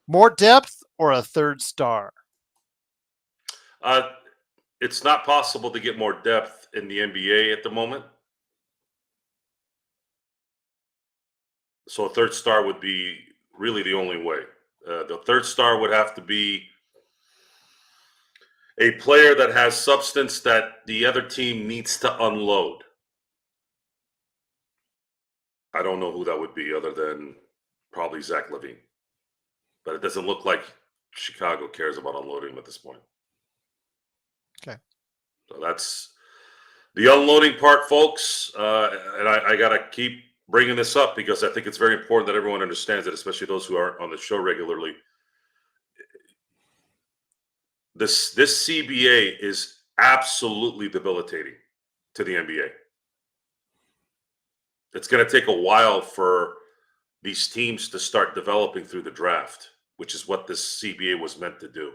S1: more depth or a third star.
S3: It's not possible to get more depth in the NBA at the moment. So a third star would be really the only way. The third star would have to be a player that has substance that the other team needs to unload. I don't know who that would be other than probably Zach LaVine. But it doesn't look like Chicago cares about unloading him at this point.
S1: Okay.
S3: So that's the unloading part, folks. And I got to keep bringing this up because I think it's very important that everyone understands it, especially those who aren't on the show regularly. This CBA is absolutely debilitating to the NBA. It's going to take a while for these teams to start developing through the draft, which is what this CBA was meant to do.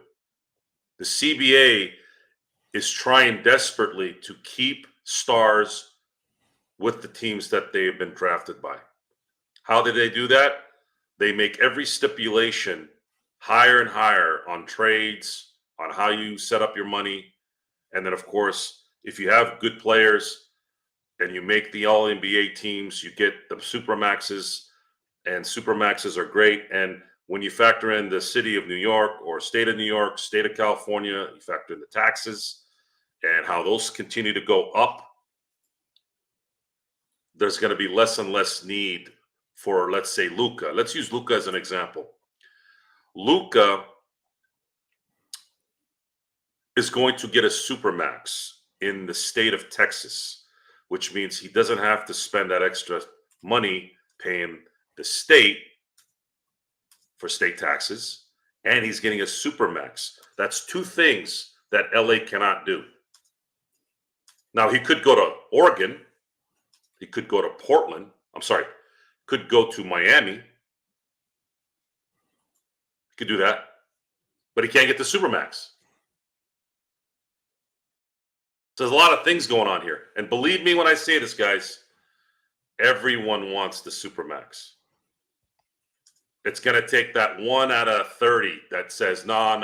S3: The CBA is trying desperately to keep stars with the teams that they have been drafted by. How do they do that? They make every stipulation higher and higher on trades, on how you set up your money. And then, of course, if you have good players and you make the All-NBA teams, you get the Supermaxes. and supermaxes are great. And when you factor in the city of New York or state of New York, state of California, you factor in the taxes and how those continue to go up, there's going to be less and less need for, let's say, Luka. Let's use Luka as an example. Luka is going to get a supermax in the state of Texas, which means he doesn't have to spend that extra money paying the state for state taxes, and he's getting a supermax. That's two things that LA cannot do. Now, he could go to Oregon. He could go to Portland. Could go to Miami. He could do that, but he can't get the supermax. So there's a lot of things going on here. And believe me when I say this, guys, everyone wants the supermax. It's going to take that 1 out of 30 that says, nah,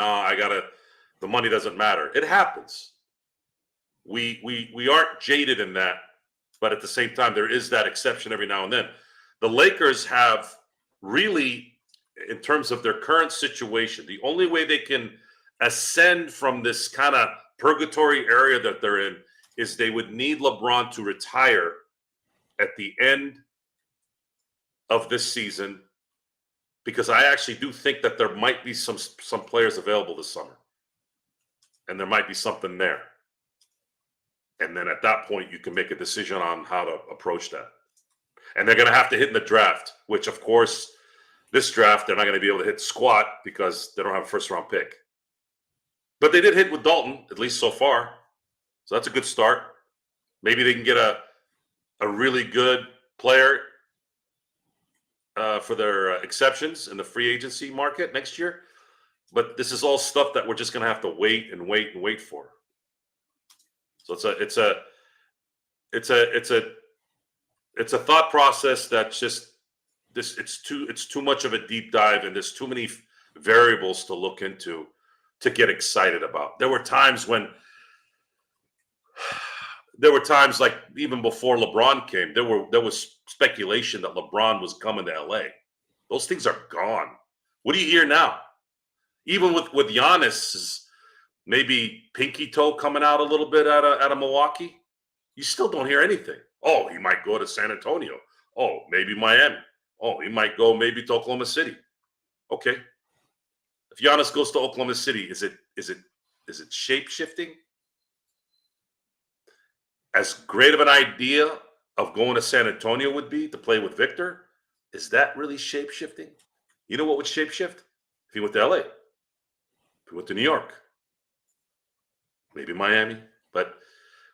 S3: the money doesn't matter. It happens. We aren't jaded in that, but at the same time, there is that exception every now and then. The Lakers have really, in terms of their current situation, the only way they can ascend from this kind of purgatory area that they're in is they would need LeBron to retire at the end of this season, because I actually do think that there might be some players available this summer, and there might be something there. And then at that point, you can make a decision on how to approach that. And they're going to have to hit in the draft, which, of course, this draft, they're not going to be able to hit squat because they don't have a first-round pick. But they did hit with Dalton, at least so far. So that's a good start. Maybe they can get a really good player for their exceptions in the free agency market next year. But this is all stuff that we're just going to have to wait for. So it's a thought process that's just this. It's too much of a deep dive, and there's too many variables to look into to get excited about. There were times like even before LeBron came, there was speculation that LeBron was coming to LA. Those things are gone. What do you hear now? Even with Giannis's maybe pinky toe coming out a little bit out of Milwaukee, you still don't hear anything. Oh, he might go to San Antonio. Oh, maybe Miami. Oh, he might go maybe to Oklahoma City. Okay. If Giannis goes to Oklahoma City, is it shape shifting? As great of an idea of going to San Antonio would be to play with Victor, is that really shape shifting? You know what would shape shift? If he went to LA, if he went to New York, maybe Miami. But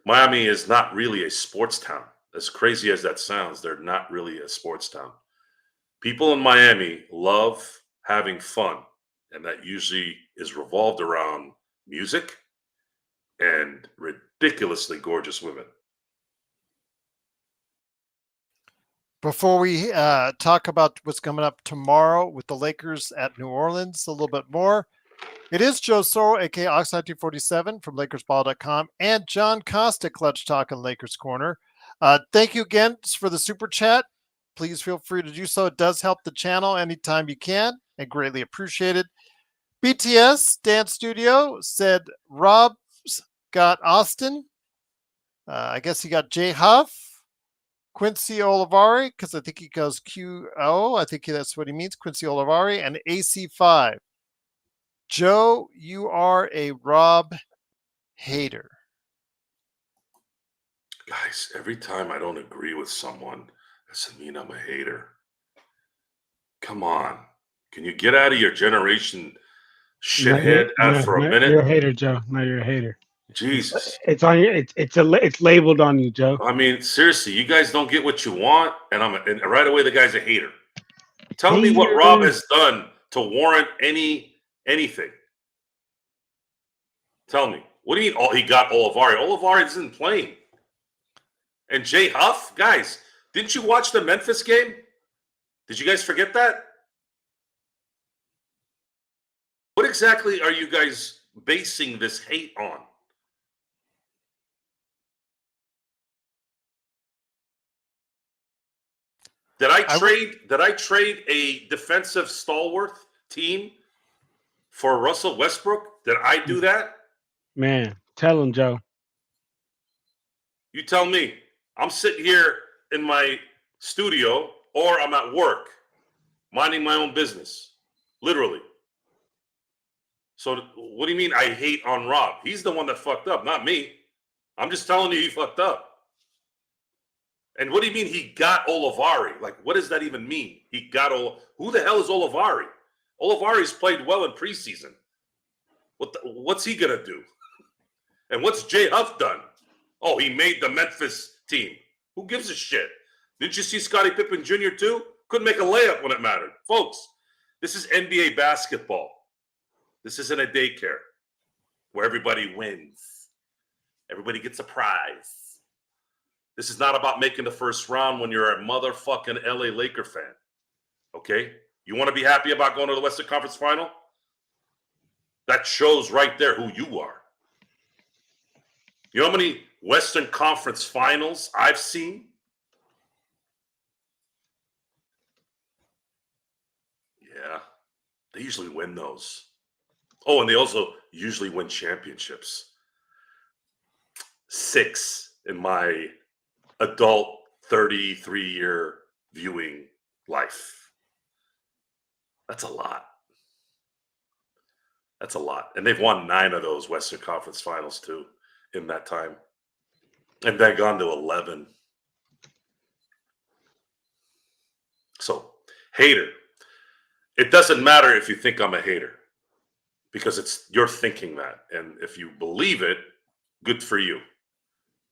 S3: Miami is not really a sports town. As crazy as that sounds, they're not really a sports town. People in Miami love having fun, and that usually is revolved around music and ridiculously gorgeous women.
S1: Before we talk about what's coming up tomorrow with the Lakers at New Orleans a little bit more, it is Joe Soro, aka Oxide247 from LakersBall.com, and John Costa, Clutch Talk and Lakers Corner. Thank you again for the super chat. Please feel free to do so. It does help the channel anytime you can, and greatly appreciated. BTS Dance Studio said Rob's got Austin. I guess he got Jay Huff. Quincy Olivari, because I think he goes QO. I think that's what he means. Quincy Olivari and AC5. Joe, you are a Rob hater.
S3: Guys, every time I don't agree with someone, that doesn't mean I'm a hater. Come on. Can you get out of your generation shithead for a minute?
S2: You're a hater, Joe. No, you're a hater.
S3: Jesus.
S2: It's on you. It's labeled on you, Joe.
S3: I mean, seriously, you guys don't get what you want, and and right away the guy's a hater. Tell me what Rob has done to warrant anything. Tell me. What do you mean? Oh, he got Olivari. Olivari isn't playing. And Jay Huff, guys, didn't you watch the Memphis game? Did you guys forget that? What exactly are you guys basing this hate on? Did I trade a defensive stalwart team for Russell Westbrook? Did I do that?
S2: Man, tell him, Joe.
S3: You tell me. I'm sitting here in my studio or I'm at work minding my own business. Literally. So what do you mean I hate on Rob? He's the one that fucked up, not me. I'm just telling you he fucked up. And what do you mean he got Olivari? Like, what does that even mean? He got who the hell is Olivari? Olivari's played well in preseason. What's he gonna do? And what's Jay Huff done? Oh, he made the Memphis team. Who gives a shit? Didn't you see Scottie Pippen Jr. too? Couldn't make a layup when it mattered. Folks, this is NBA basketball. This isn't a daycare where everybody wins. Everybody gets a prize. This is not about making the first round when you're a motherfucking LA Laker fan. Okay? You want to be happy about going to the Western Conference Final? That shows right there who you are. You know how many Western Conference Finals I've seen? Yeah. They usually win those. Oh, and they also usually win championships. 6 in my adult 33-year viewing life. That's a lot. That's a lot. And they've won 9 of those Western Conference Finals too in that time. And they've gone to 11. So, hater. It doesn't matter if you think I'm a hater because you're thinking that. And if you believe it, good for you.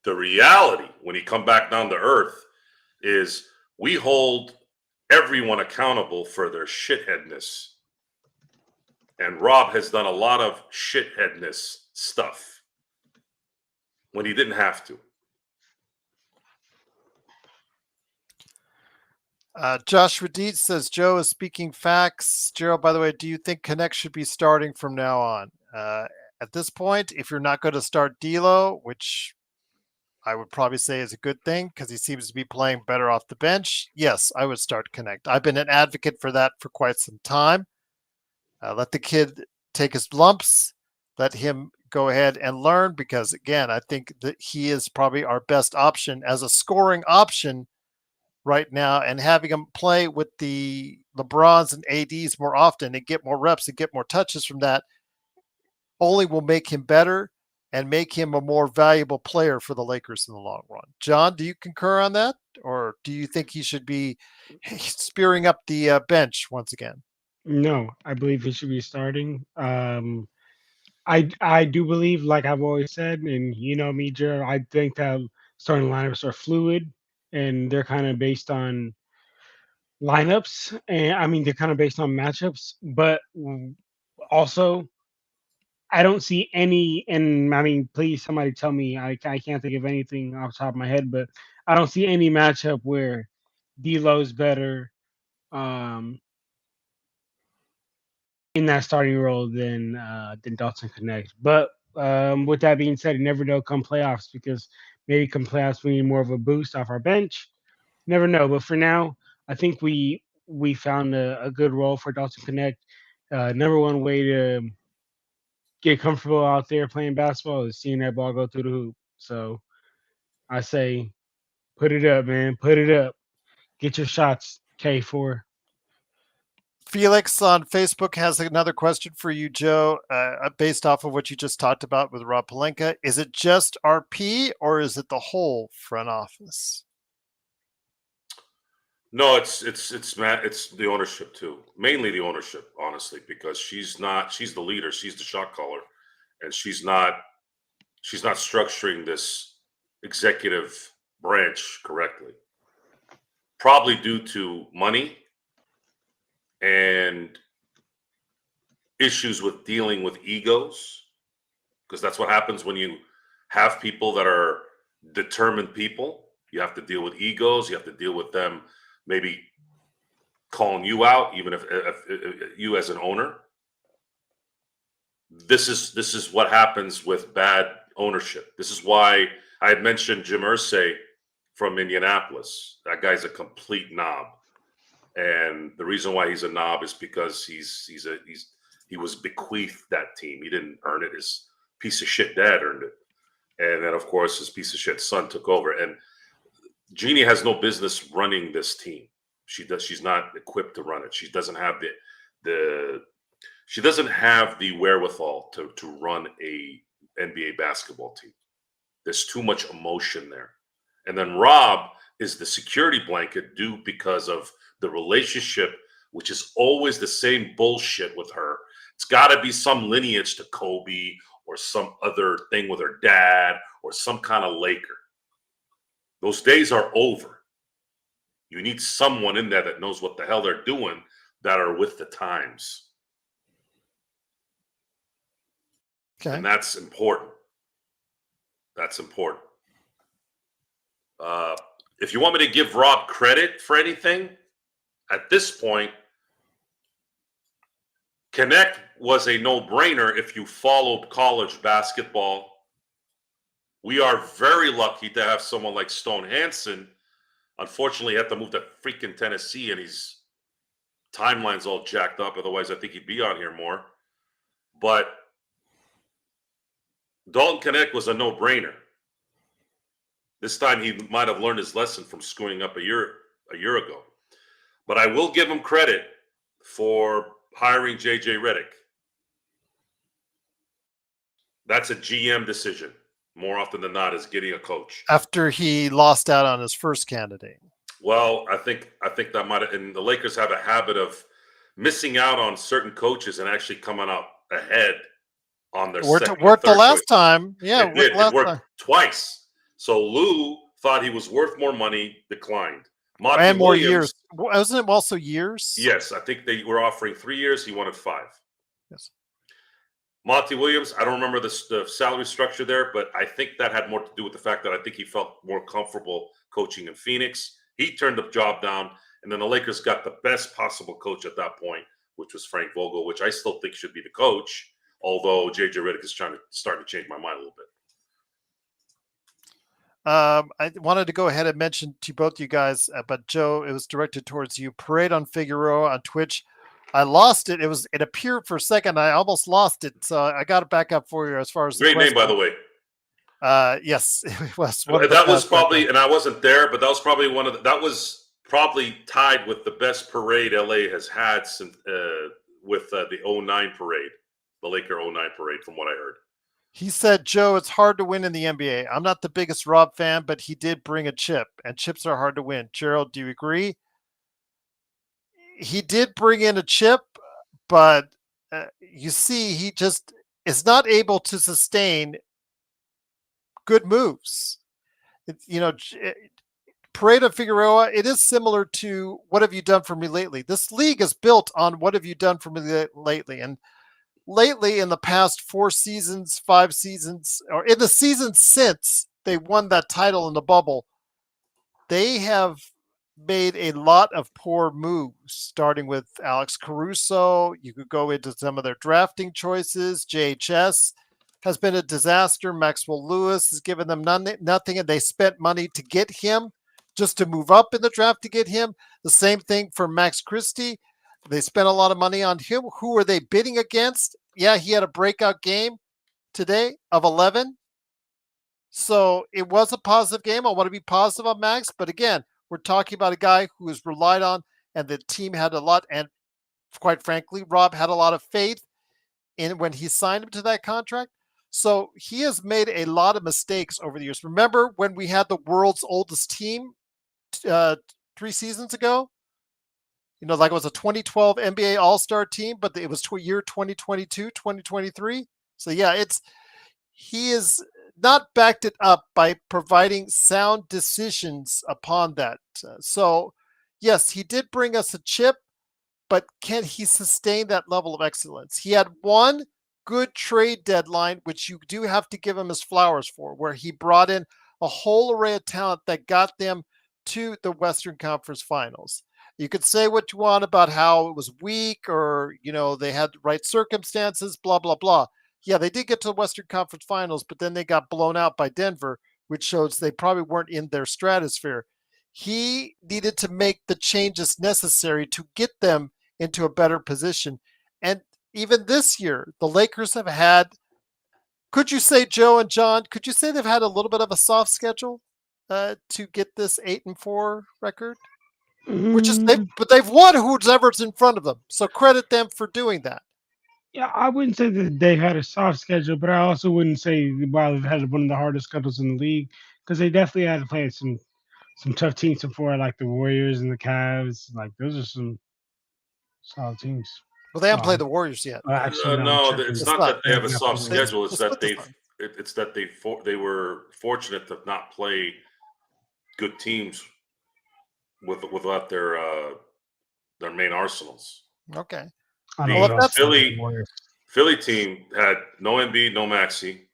S3: The reality, when you come back down to earth, is we hold everyone accountable for their shitheadness. And Rob has done a lot of shitheadness stuff when he didn't have to.
S1: Joshua Dietz says, Joe is speaking facts. Gerald, by the way, do you think Knecht should be starting from now on? At this point, if you're not going to start D'Lo, which I would probably say is a good thing because he seems to be playing better off the bench, yes, I would start Knecht. I've been an advocate for that for quite some time. Let the kid take his lumps. Let him go ahead and learn because, again, I think that he is probably our best option as a scoring option right now, and having him play with the LeBrons and ADs more often and get more reps and get more touches from that only will make him better and make him a more valuable player for the Lakers in the long run. John, do you concur on that? Or do you think he should be spearing up the bench once again?
S2: No, I believe he should be starting. I do believe, like I've always said, and you know me, Jared, I think that starting lineups are fluid and they're kind of based on lineups. And I mean, they're kind of based on matchups, but also I don't see any, and I mean, please somebody tell me, I can't think of anything off the top of my head, but I don't see any matchup where D'Lo's better in that starting role than Dalton Knecht. But with that being said, you never know come playoffs because maybe come playoffs we need more of a boost off our bench. Never know. But for now, I think we found a good role for Dalton Knecht. Number one way to get comfortable out there playing basketball is seeing that ball go through the hoop. So I say, put it up, man. Put it up. Get your shots, K4.
S1: Felix on Facebook has another question for you, Joe, based off of what you just talked about with Rob Pelinka. Is it just RP or is it the whole front office?
S3: No, it's the ownership too. Mainly the ownership, honestly, because she's the leader, she's the shot caller, and she's not structuring this executive branch correctly. Probably due to money and issues with dealing with egos, because that's what happens when you have people that are determined people. You have to deal with egos. You have to deal with them maybe calling you out, even if you as an owner. This is what happens with bad ownership. This is why I had mentioned Jim Irsay from Indianapolis. That guy's a complete knob. And the reason why he's a knob is because he was bequeathed that team. He didn't earn it. His piece of shit dad earned it. And then, of course, his piece of shit son took over. And Jeannie has no business running this team. She's not equipped to run it. She doesn't have she doesn't have the wherewithal to run a NBA basketball team. There's too much emotion there. And then Rob is the security blanket due because of the relationship, which is always the same bullshit with her. It's got to be some lineage to Kobe or some other thing with her dad or some kind of Laker. Those days are over. You need someone in there that knows what the hell they're doing, that are with the times.
S1: Okay.
S3: And that's important. That's important. If you want me to give Rob credit for anything, at this point, Knecht was a no-brainer if you followed college basketball. We are very lucky to have someone like Stone Hansen. Unfortunately, he had to move to freaking Tennessee, and his timeline's all jacked up. Otherwise, I think he'd be on here more. But Dalton Knecht was a no-brainer. This time, he might have learned his lesson from screwing up a year ago. But I will give him credit for hiring J.J. Redick. That's a GM decision. More often than not, is getting a coach.
S1: After he lost out on his first candidate.
S3: Well, I think that might have, and the Lakers have a habit of missing out on certain coaches and actually coming out ahead on their second.
S1: Worked the last
S3: choice.
S1: time. Yeah,
S3: it worked twice. So Lou thought he was worth more money, declined. Monty
S1: and more
S3: Williams,
S1: years. Wasn't it also years?
S3: Yes, I think they were offering 3 years. He wanted 5.
S1: Yes.
S3: Monty Williams, I don't remember the salary structure there, but I think that had more to do with the fact that I think he felt more comfortable coaching in Phoenix. He turned the job down, and then the Lakers got the best possible coach at that point, which was Frank Vogel, which I still think should be the starting although J.J. Redick is starting to change my mind a little bit.
S1: I wanted to go ahead and mention to both you guys, but Joe, it was directed towards you. Parade on Figueroa on Twitch. I lost it. It appeared for a second. I almost lost it, so I got it back up for you. As far as
S3: great name, by the way.
S1: Yes, it was.
S3: That was probably, and I wasn't there, but that was probably that was probably tied with the best parade LA has had since with the 09 parade, the Laker 09 parade, from what I heard.
S1: He said, Joe, it's hard to win in the NBA. I'm not the biggest Rob fan, but he did bring a chip, and chips are hard to win. Gerald, do you agree? He did bring in a chip, but you see, he just is not able to sustain good moves. Parade of Figueroa, it is similar to what have you done for me lately? This league is built on what have you done for me lately? And lately, in the past 4 seasons, 5 seasons, or in the season since they won that title in the bubble, they have made a lot of poor moves, starting with Alex Caruso. You could go into some of their drafting choices. JHS has been a disaster. Maxwell Lewis has given them nothing, and they spent money to get him, just to move up in the draft to get him. The same thing for Max Christie. They spent a lot of money on him. Who are they bidding against? Yeah, he had a breakout game today of 11. So it was a positive game. I want to be positive on Max. But again, we're talking about a guy who is relied on, and the team had a lot. And quite frankly, Rob had a lot of faith in when he signed him to that contract. So he has made a lot of mistakes over the years. Remember when we had the world's oldest team 3 seasons ago? Like it was a 2012 NBA All-Star team, but it was year 2022, 2023. So yeah, he is not backed it up by providing sound decisions upon that. So yes, he did bring us a chip, but can he sustain that level of excellence? He had one good trade deadline, which you do have to give him his flowers for, where he brought in a whole array of talent that got them to the Western Conference Finals. You could say what you want about how it was weak or, they had the right circumstances, blah, blah, blah. Yeah, they did get to the Western Conference Finals, but then they got blown out by Denver, which shows they probably weren't in their stratosphere. He needed to make the changes necessary to get them into a better position. And even this year, the Lakers have had, could you say, Joe and John, could you say they've had a little bit of a soft schedule to get this 8-4 record? Which is, but they've won whoever's in front of them. So credit them for doing that.
S2: Yeah, I wouldn't say that they had a soft schedule, but I also wouldn't say wow they've had one of the hardest schedules in the league because they definitely had to play some tough teams before, like the Warriors and the Cavs. Like those are some solid teams.
S1: Well, they haven't played the Warriors yet.
S2: Actually,
S3: no,
S2: I'm
S3: it's
S2: tripping.
S3: not that they have a
S2: Yeah,
S3: soft
S2: yeah.
S3: schedule. It's that
S1: It's
S3: they were fortunate to not play good teams without their main arsenals.
S1: Okay.
S2: I
S3: The
S2: don't know.
S3: Philly team had no Embiid, no Maxey.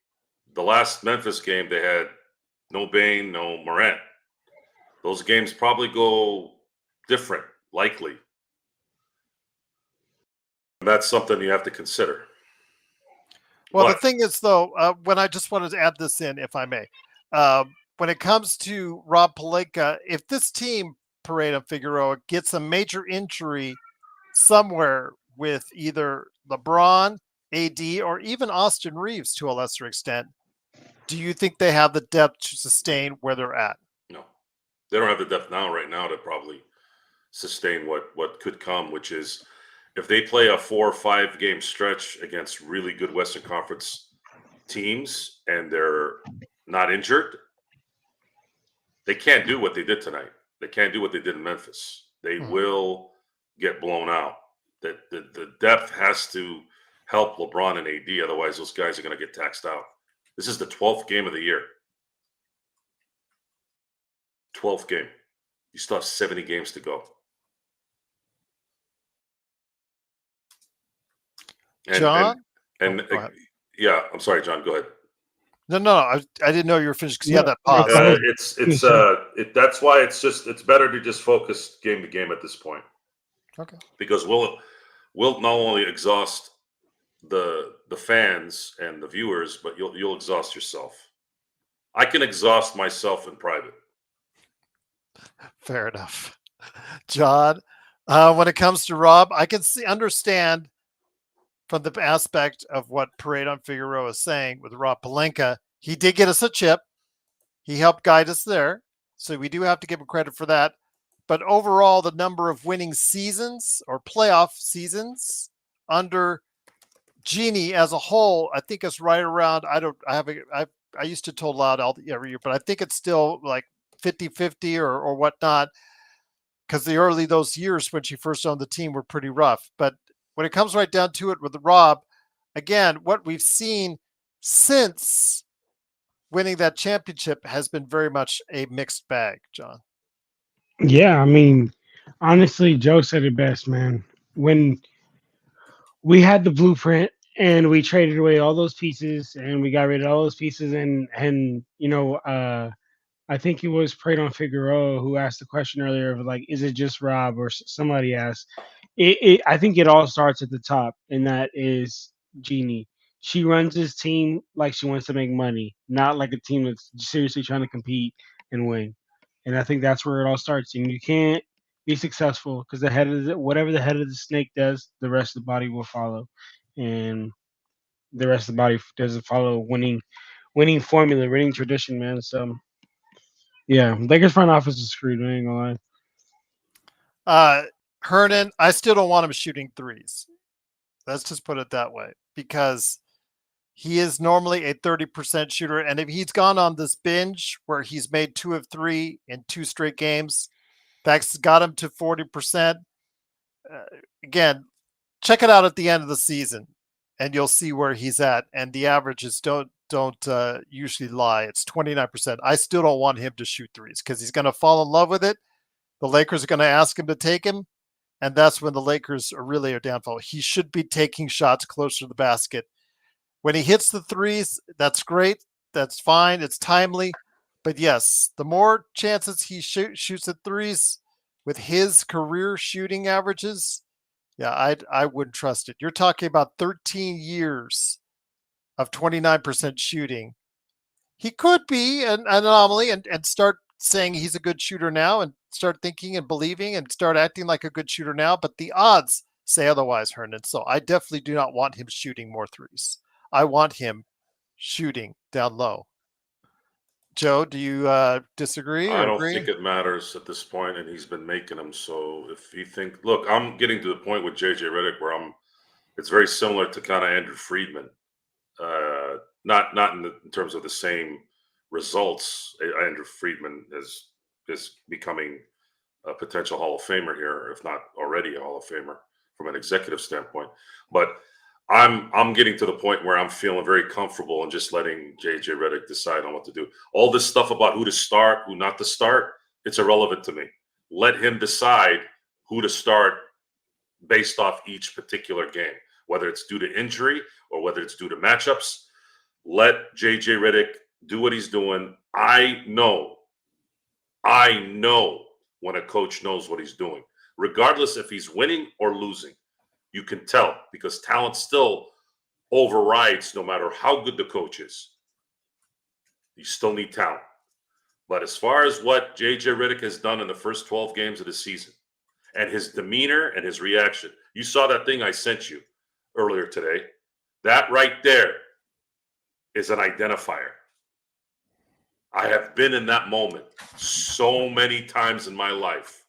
S3: The last Memphis game, they had no Bane, no Morant. Those games probably go different, likely. And that's something you have to consider.
S1: Well,
S3: But
S1: the thing is, though, when I just wanted to add this in, if I may, when it comes to Rob Pelinka, if this team, Parade and Figueroa, gets a major injury somewhere with either LeBron, AD, or even Austin Reeves to a lesser extent, do you think they have the depth to sustain where they're at?
S3: no, they don't have the depth right now to probably sustain what could come, which is if they play a 4 or 5 game stretch against really good Western Conference teams and they're not injured, they can't do what they did tonight. They can't do what they did in Memphis. They will get blown out. The depth has to help LeBron and AD. Otherwise, those guys are going to get taxed out. This is the 12th game of the year. 12th game. You still have 70 games to go.
S1: John?
S3: Yeah, I'm sorry, John. Go ahead.
S1: No. I didn't know you were finished because you had that pause.
S3: That's why it's better to just focus game to game at this point.
S1: Okay.
S3: Because we'll not only exhaust the fans and the viewers, but you'll exhaust yourself. I can exhaust myself in private.
S1: Fair enough. John, when it comes to Rob, I can understand from the aspect of what Parade on Figueroa is saying with Rob Pelinka. He did get us a chip. He helped guide us there. So we do have to give him credit for that. But overall, the number of winning seasons or playoff seasons under Genie as a whole, I think is right around, I used to total out every year, but I think it's still like 50-50 or whatnot. Because those years when she first owned the team were pretty rough. But when it comes right down to it with Rob, again, what we've seen since winning that championship has been very much a mixed bag, John.
S2: Yeah, I mean, honestly, Joe said it best, man. When we had the blueprint and we traded away all those pieces and we got rid of all those pieces and I think it was Pradon Figueroa who asked the question earlier of like, is it just Rob or somebody asked? I think it all starts at the top, and that is Jeannie. She runs this team like she wants to make money, not like a team that's seriously trying to compete and win. And I think that's where it all starts. And you can't be successful because whatever the head of the snake does, the rest of the body will follow. And the rest of the body doesn't follow winning formula, winning tradition, man. So yeah, Lakers front office is screwed. I ain't gonna
S1: lie. Hernan, I still don't want him shooting threes. Let's just put it that way, because he is normally a 30% shooter. And if he's gone on this binge where he's made 2 of 3 in 2 straight games, that's got him to 40%. Again, check it out at the end of the season and you'll see where he's at. And the averages don't usually lie. It's 29%. I still don't want him to shoot threes because he's going to fall in love with it. The Lakers are going to ask him to take him. And that's when the Lakers are really a downfall. He should be taking shots closer to the basket. When he hits the threes, that's great. That's fine. It's timely. But yes, the more chances he shoots at threes with his career shooting averages, yeah, I wouldn't trust it. You're talking about 13 years of 29% shooting. he could be an anomaly and start saying he's a good shooter now and start thinking and believing and start acting like a good shooter now. But the odds say otherwise, Hernan. So I definitely do not want him shooting more threes. I want him shooting down low. Joe, do you disagree or
S3: I don't
S1: agree?
S3: think it matters at this point, and he's been making them. So if you think, look, I'm getting to the point with JJ Redick where it's very similar to kind of Andrew Friedman. Not in terms of the same results. Andrew Friedman is becoming a potential Hall of Famer here, if not already a Hall of Famer from an executive standpoint. But I'm getting to the point where I'm feeling very comfortable and just letting JJ Redick decide on what to do. All this stuff about who to start, who not to start, it's irrelevant to me. Let him decide who to start based off each particular game, whether it's due to injury or whether it's due to matchups. Let JJ Redick do what he's doing. I know when a coach knows what he's doing, regardless if he's winning or losing. You can tell because talent still overrides no matter how good the coach is. You still need talent. But as far as what JJ Redick has done in the first 12 games of the season and his demeanor and his reaction, you saw that thing I sent you earlier today. That right there is an identifier. I have been in that moment so many times in my life.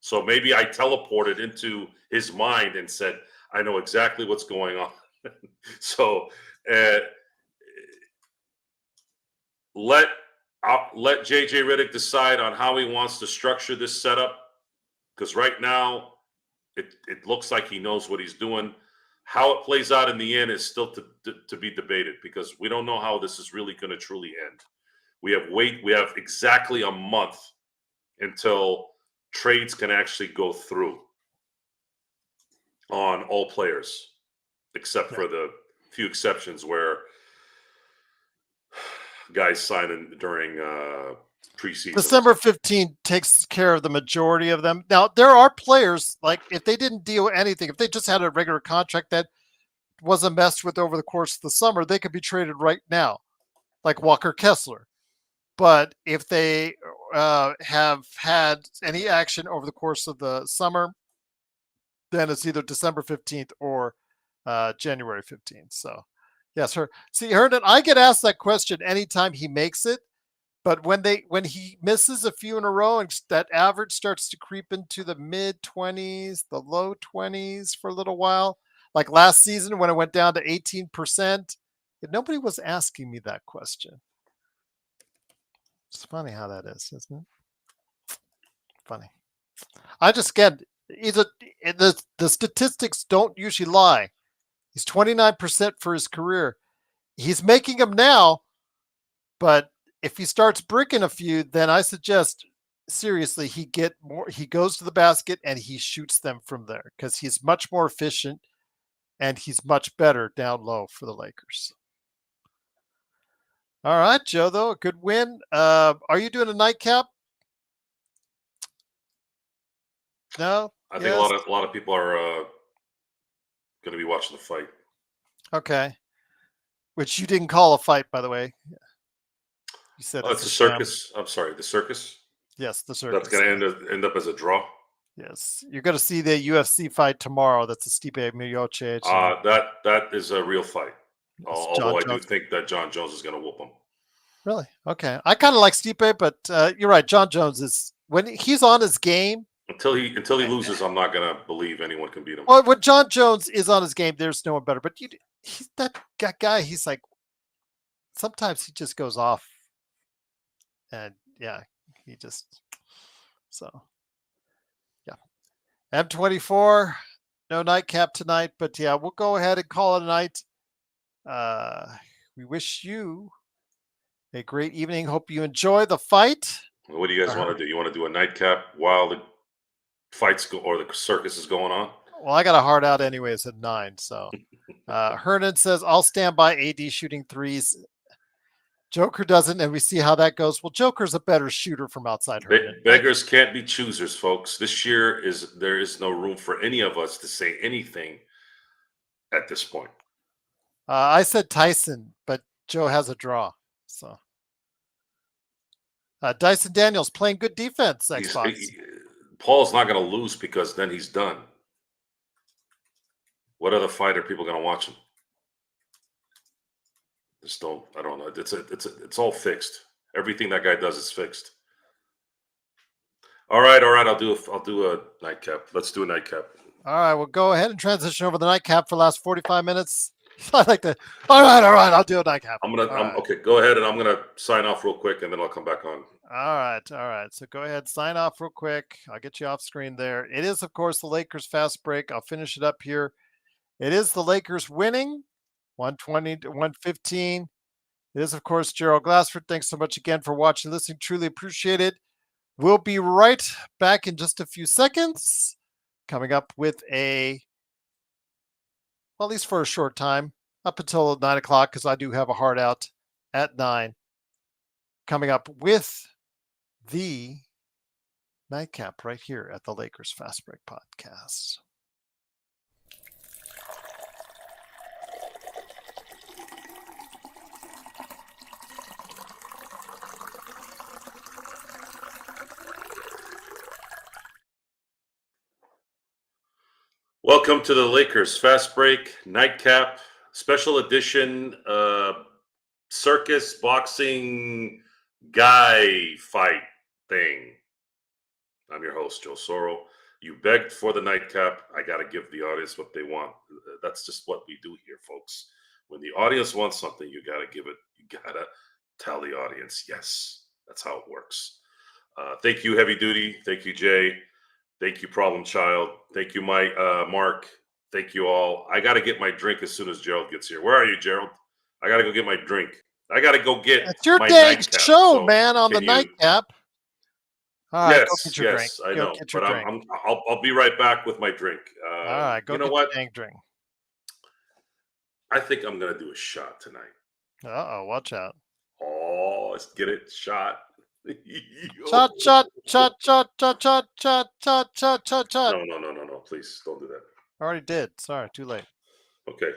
S3: So maybe I teleported into his mind and said, I know exactly what's going on. So let JJ Redick decide on how he wants to structure this setup. Because right now, it looks like he knows what he's doing. How it plays out in the end is still to be debated because we don't know how this is really going to truly end. We have exactly a month until trades can actually go through on all players, except for the few exceptions where guys sign during preseason.
S1: December 15th takes care of the majority of them. Now, there are players, like if they didn't deal anything, if they just had a regular contract that wasn't messed with over the course of the summer, they could be traded right now, like Walker Kessler. But if they have had any action over the course of the summer, then it's either December 15th or January 15th. So, yes, Hernan, I get asked that question anytime he makes it. But when he misses a few in a row and that average starts to creep into the mid 20s, the low 20s for a little while, like last season when it went down to 18%, nobody was asking me that question. It's funny how that is, isn't it? Funny. I just get the statistics don't usually lie. He's 29% for his career. He's making them now, but if he starts bricking a few, then I suggest seriously he goes to the basket and he shoots them from there because he's much more efficient and he's much better down low for the Lakers. All right, Joe, though, a good win. Are you doing a nightcap? No?
S3: I think a lot of people are going to be watching the fight.
S1: Okay. Which you didn't call a fight, by the way. You said
S3: it's a circus. I'm sorry, the circus?
S1: Yes, the circus.
S3: That's going to end up as a draw?
S1: Yes. You're going to see the UFC fight tomorrow. That's a Stipe Miocic.
S3: That is a real fight. Although I do think that John Jones is going to whoop him.
S1: Really? Okay. I kind of like Stipe, but you're right. John Jones is, when he's on his game.
S3: Until he loses, I'm not going to believe anyone can beat him.
S1: Well, when John Jones is on his game, there's no one better. But he's that guy. He's like, sometimes he just goes off. And yeah, he just, so yeah. M24, no nightcap tonight, but yeah, we'll go ahead and call it a night. We wish you a great evening. Hope you enjoy the fight.
S3: What do you guys want to do? You want to do a nightcap while the fights go or the circus is going on?
S1: Well, I got a hard out anyways at 9. So Hernan says, I'll stand by AD shooting threes. Joker doesn't, and we see how that goes. Well, Joker's a better shooter from outside Hernan.
S3: Beggars can't be choosers, folks. This year there is no room for any of us to say anything at this point.
S1: I said Tyson, but Joe has a draw. So Dyson Daniels playing good defense,
S3: He's,
S1: Xbox.
S3: Paul's not going to lose because then he's done. What other fight are people going to watch him? Just don't. I don't know. It's all fixed. Everything that guy does is fixed. All right. I'll do a nightcap. Let's do a nightcap.
S1: All right, we'll go ahead and transition over the nightcap for the last 45 minutes. I like to. All right, I'll do a nightcap.
S3: Okay, go ahead, and I'm gonna sign off real quick, and then I'll come back on.
S1: All right. So go ahead, sign off real quick. I'll get you off screen there. It is, of course, the Lakers fast break. I'll finish it up here. It is the Lakers winning, 120 to 115. It is, of course, Gerald Glassford. Thanks so much again for watching, listening. Truly appreciate it. We'll be right back in just a few seconds. Coming up with at least for a short time, up until 9 o'clock, because I do have a hard out at 9. Coming up with the nightcap right here at the Lakers Fast Break Podcast.
S3: Welcome to the Lakers Fast Break Nightcap Special Edition Circus Boxing Guy Fight thing. I'm your host, Joe Soro. You begged for the nightcap. I got to give the audience what they want. That's just what we do here, folks. When the audience wants something, you got to give it. You got to tell the audience, yes. That's how it works. Thank you, Heavy Duty. Thank you, Jay. Thank you, Problem Child. Thank you, Mark. Thank you all. I got to get my drink as soon as Gerald gets here. Where are you, Gerald? I got to go get my drink. I got to go get
S1: It's your
S3: my
S1: dang
S3: nightcap.
S1: show,
S3: So
S1: man, on the nightcap. All right,
S3: yes,
S1: go get your drink.
S3: I
S1: Go
S3: know.
S1: get your
S3: But
S1: drink.
S3: I'll be right back with my drink.
S1: All right, go
S3: you know
S1: get
S3: what?
S1: your dang drink.
S3: I think I'm going to do a shot tonight.
S1: Uh-oh, watch out.
S3: Oh, let's get it. Shot.
S1: Shot.
S3: No. Please don't do that.
S1: I already did. Sorry, too late.
S3: Okay.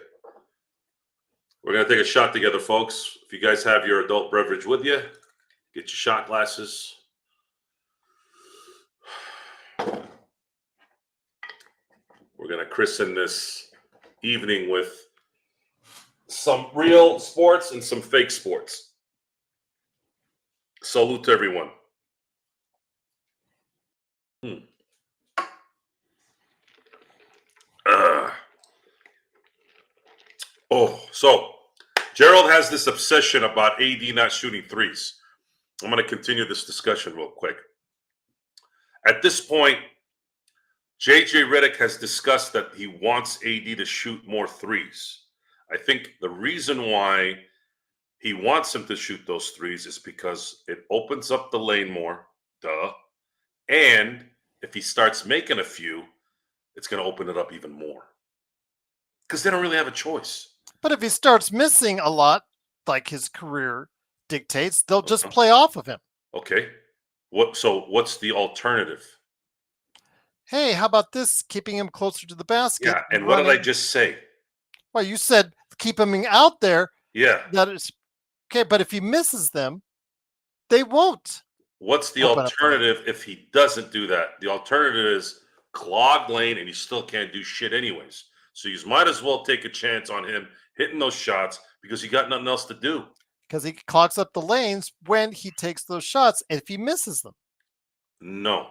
S3: We're going to take a shot together, folks. If you guys have your adult beverage with you, get your shot glasses. We're going to christen this evening with some real sports and some fake sports. Salute to everyone. So Gerald has this obsession about AD not shooting threes. I'm going to continue this discussion real quick. At this point, JJ Redick has discussed that he wants AD to shoot more threes. I think the reason why he wants him to shoot those threes is because it opens up the lane more, and if he starts making a few, it's going to open it up even more. Because they don't really have a choice.
S1: But if he starts missing a lot, like his career dictates, they'll just play off of him.
S3: Okay. So what's the alternative?
S1: Hey, how about this? Keeping him closer to the basket.
S3: Yeah, and what did I just say?
S1: Well, you said keep him out there.
S3: Yeah.
S1: That is okay, but if he misses them, they won't.
S3: What's the alternative if he doesn't do that? The alternative is clogged lane, and you still can't do shit anyways. So you might as well take a chance on him hitting those shots because you got nothing else to do.
S1: Because he clogs up the lanes when he takes those shots, and if he misses them.
S3: No.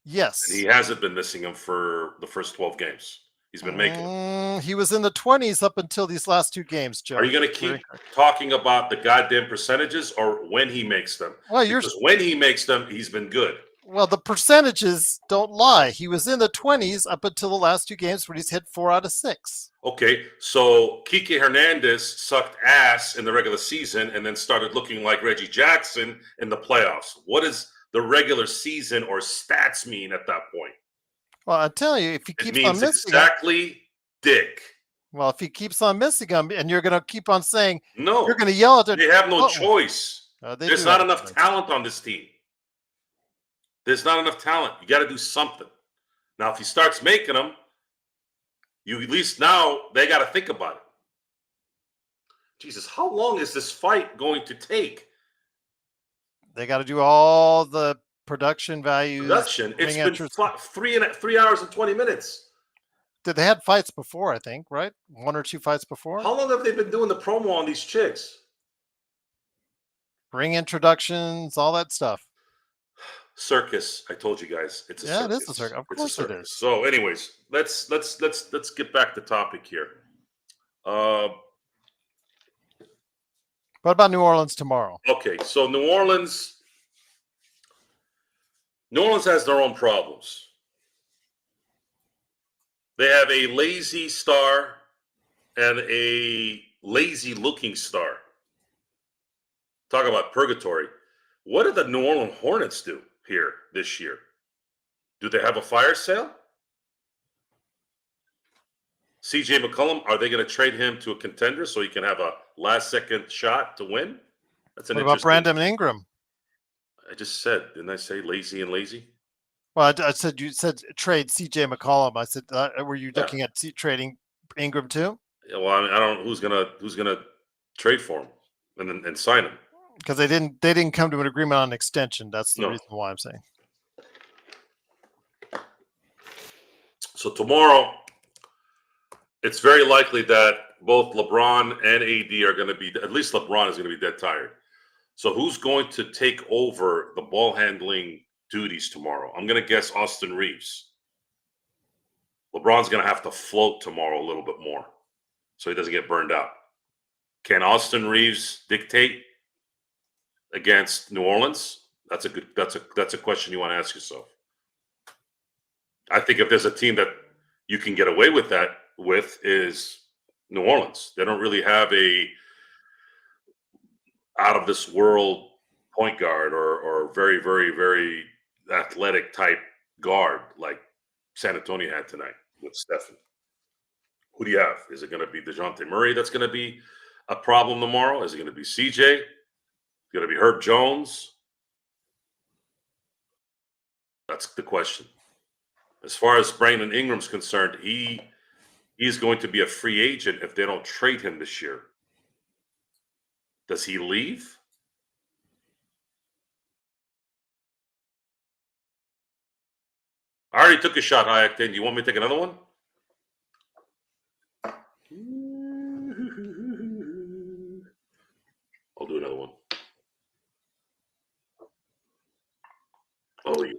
S1: Yes.
S3: And he hasn't been missing them for the first 12 games. He's been making them.
S1: He was in the 20s up until these last 2 games, Joe.
S3: Are you going to keep talking about the goddamn percentages or when he makes them?
S1: Well,
S3: because when he makes them, he's been good.
S1: Well, the percentages don't lie. He was in the 20s up until the last 2 games where he's hit 4 out of 6.
S3: Okay, so Kike Hernandez sucked ass in the regular season and then started looking like Reggie Jackson in the playoffs. What does the regular season or stats mean at that point?
S1: Well, I tell you, if he keeps on missing
S3: exactly dick.
S1: Well, if he keeps on missing them, and you're going to keep on saying,
S3: no,
S1: you're going to yell at them.
S3: They have no choice. There's not enough talent on this team. There's not enough talent. You got to do something. Now, if he starts making them, you at least now they got to think about it. Jesus, how long is this fight going to take?
S1: They got to do all the production values.
S3: Production. It's
S1: ring
S3: been
S1: entrance.
S3: 3 hours and 20 minutes.
S1: They had fights before, I think, right? 1 or 2 fights before.
S3: How long have they been doing the promo on these chicks?
S1: Ring introductions, all that stuff.
S3: Circus. I told you guys, it's a circus.
S1: It is a circus. Of course it is.
S3: So, anyways, let's get back to topic here.
S1: What about New Orleans tomorrow?
S3: Okay, so New Orleans has their own problems. They have a lazy star and a lazy-looking star. Talk about purgatory. What did the New Orleans Hornets do here this year? Do they have a fire sale? CJ McCollum, are they going to trade him to a contender so he can have a last-second shot to win? That's
S1: What about Brandon Ingram?
S3: I just said, didn't I say lazy and lazy?
S1: Well, I said you said trade CJ McCollum. I said, were you looking at trading Ingram too?
S3: Yeah, well, I mean, I don't know who's gonna trade for him and sign him,
S1: because they didn't come to an agreement on an extension. That's the reason why I'm saying.
S3: So tomorrow, it's very likely that both LeBron and AD are going to be, at least LeBron is going to be dead tired. So who's going to take over the ball handling duties tomorrow? I'm going to guess Austin Reeves. LeBron's going to have to float tomorrow a little bit more so he doesn't get burned out. Can Austin Reeves dictate against New Orleans? That's a question you want to ask yourself. I think if there's a team that you can get away with that with is New Orleans. They don't really have a out of this world point guard or very, very, very athletic type guard like San Antonio had tonight with Stephen. Who do you have? Is it going to be DeJounte Murray that's going to be a problem tomorrow? Is it going to be CJ? Is it going to be Herb Jones? That's the question. As far as Brandon Ingram's concerned, he's going to be a free agent if they don't trade him this year. Does he leave? I already took a shot, Hayek. Do you want me to take another one? I'll do another one. Oh, yeah.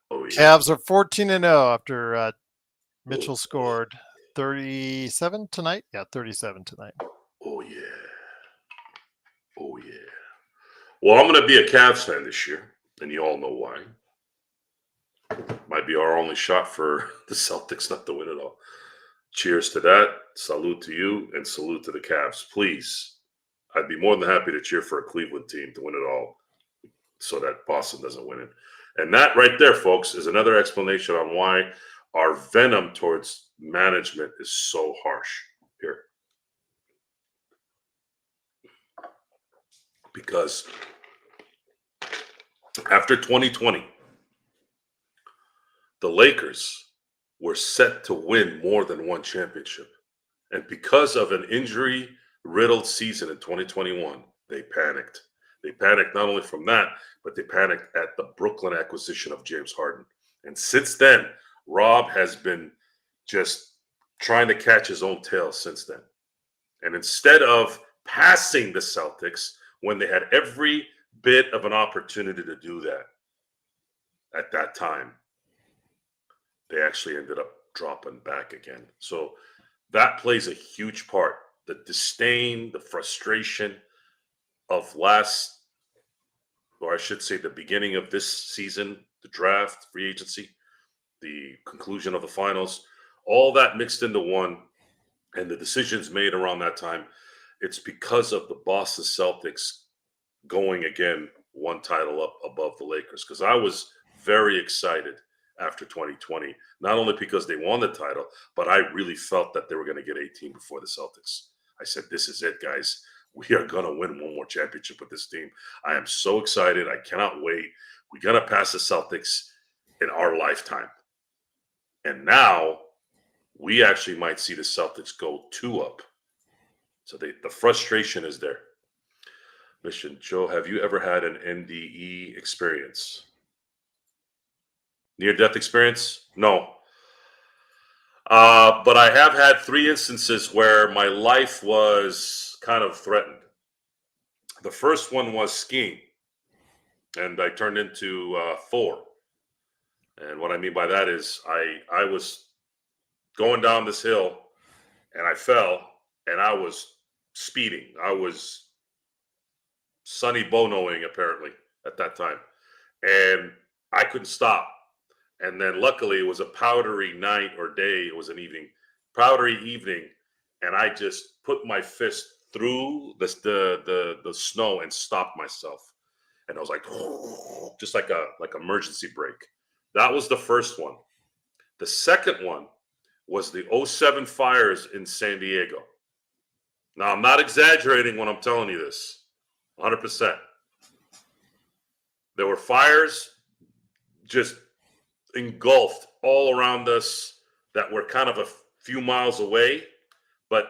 S3: Oh, yeah.
S1: Cavs are 14-0 after Mitchell scored 37 tonight. Yeah, 37 tonight.
S3: Oh, yeah. Oh, yeah. Well, I'm going to be a Cavs fan this year, and you all know why. Might be our only shot for the Celtics not to win it all. Cheers to that. Salute to you, and salute to the Cavs. Please, I'd be more than happy to cheer for a Cleveland team to win it all so that Boston doesn't win it. And that right there, folks, is another explanation on why our venom towards management is so harsh here. Because after 2020, the Lakers were set to win more than one championship. And because of an injury-riddled season in 2021, they panicked. They panicked not only from that, but they panicked at the Brooklyn acquisition of James Harden. And since then, Rob has been just trying to catch his own tail since then. And instead of passing the Celtics when they had every bit of an opportunity to do that at that time, they actually ended up dropping back again. So that plays a huge part. The disdain, the frustration of the beginning of this season, the draft, free agency, the conclusion of the finals, all that mixed into one, and the decisions made around that time, it's because of the Boston Celtics going again one title up above the Lakers. Because I was very excited after 2020, not only because they won the title, but I really felt that they were going to get 18 before the Celtics. I said, this is it, guys. We are going to win one more championship with this team. I am so excited. I cannot wait. We're going to pass the Celtics in our lifetime. And now we actually might see the Celtics go 2 up. So the frustration is there. Mission. Joe, have you ever had an NDE experience? Near-death experience? No. But I have had 3 instances where my life was kind of threatened. The first one was skiing, and I turned into Thor. And what I mean by that is I was going down this hill, and I fell, and I was speeding. I was Sonny Bonoing, apparently, at that time. And I couldn't stop. And then luckily it was a powdery night or day. It was an evening, powdery evening. And I just put my fist through the snow and stopped myself. And I was like, just like emergency brake. That was the first one. The second one was the 07 fires in San Diego. Now, I'm not exaggerating when I'm telling you this, 100%. There were fires just engulfed all around us that were kind of a few miles away, but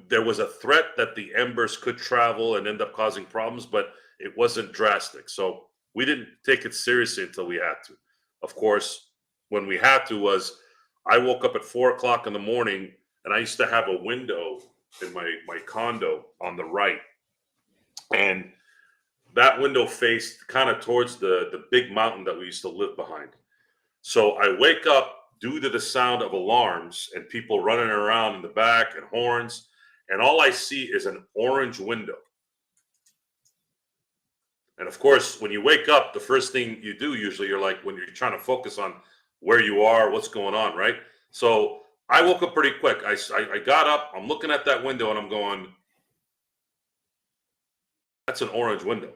S3: there was a threat that the embers could travel and end up causing problems, but it wasn't drastic. So we didn't take it seriously until we had to. Of course, when we had to was I woke up at 4:00 in the morning, and I used to have a window in my condo on the right. And that window faced kind of towards the big mountain that we used to live behind. So I wake up due to the sound of alarms and people running around in the back and horns, and all I see is an orange window. And of course, when you wake up, the first thing you do usually, you're like, when you're trying to focus on where you are, what's going on, right? So I woke up pretty quick. I got up, I'm looking at that window, and I'm going, that's an orange window.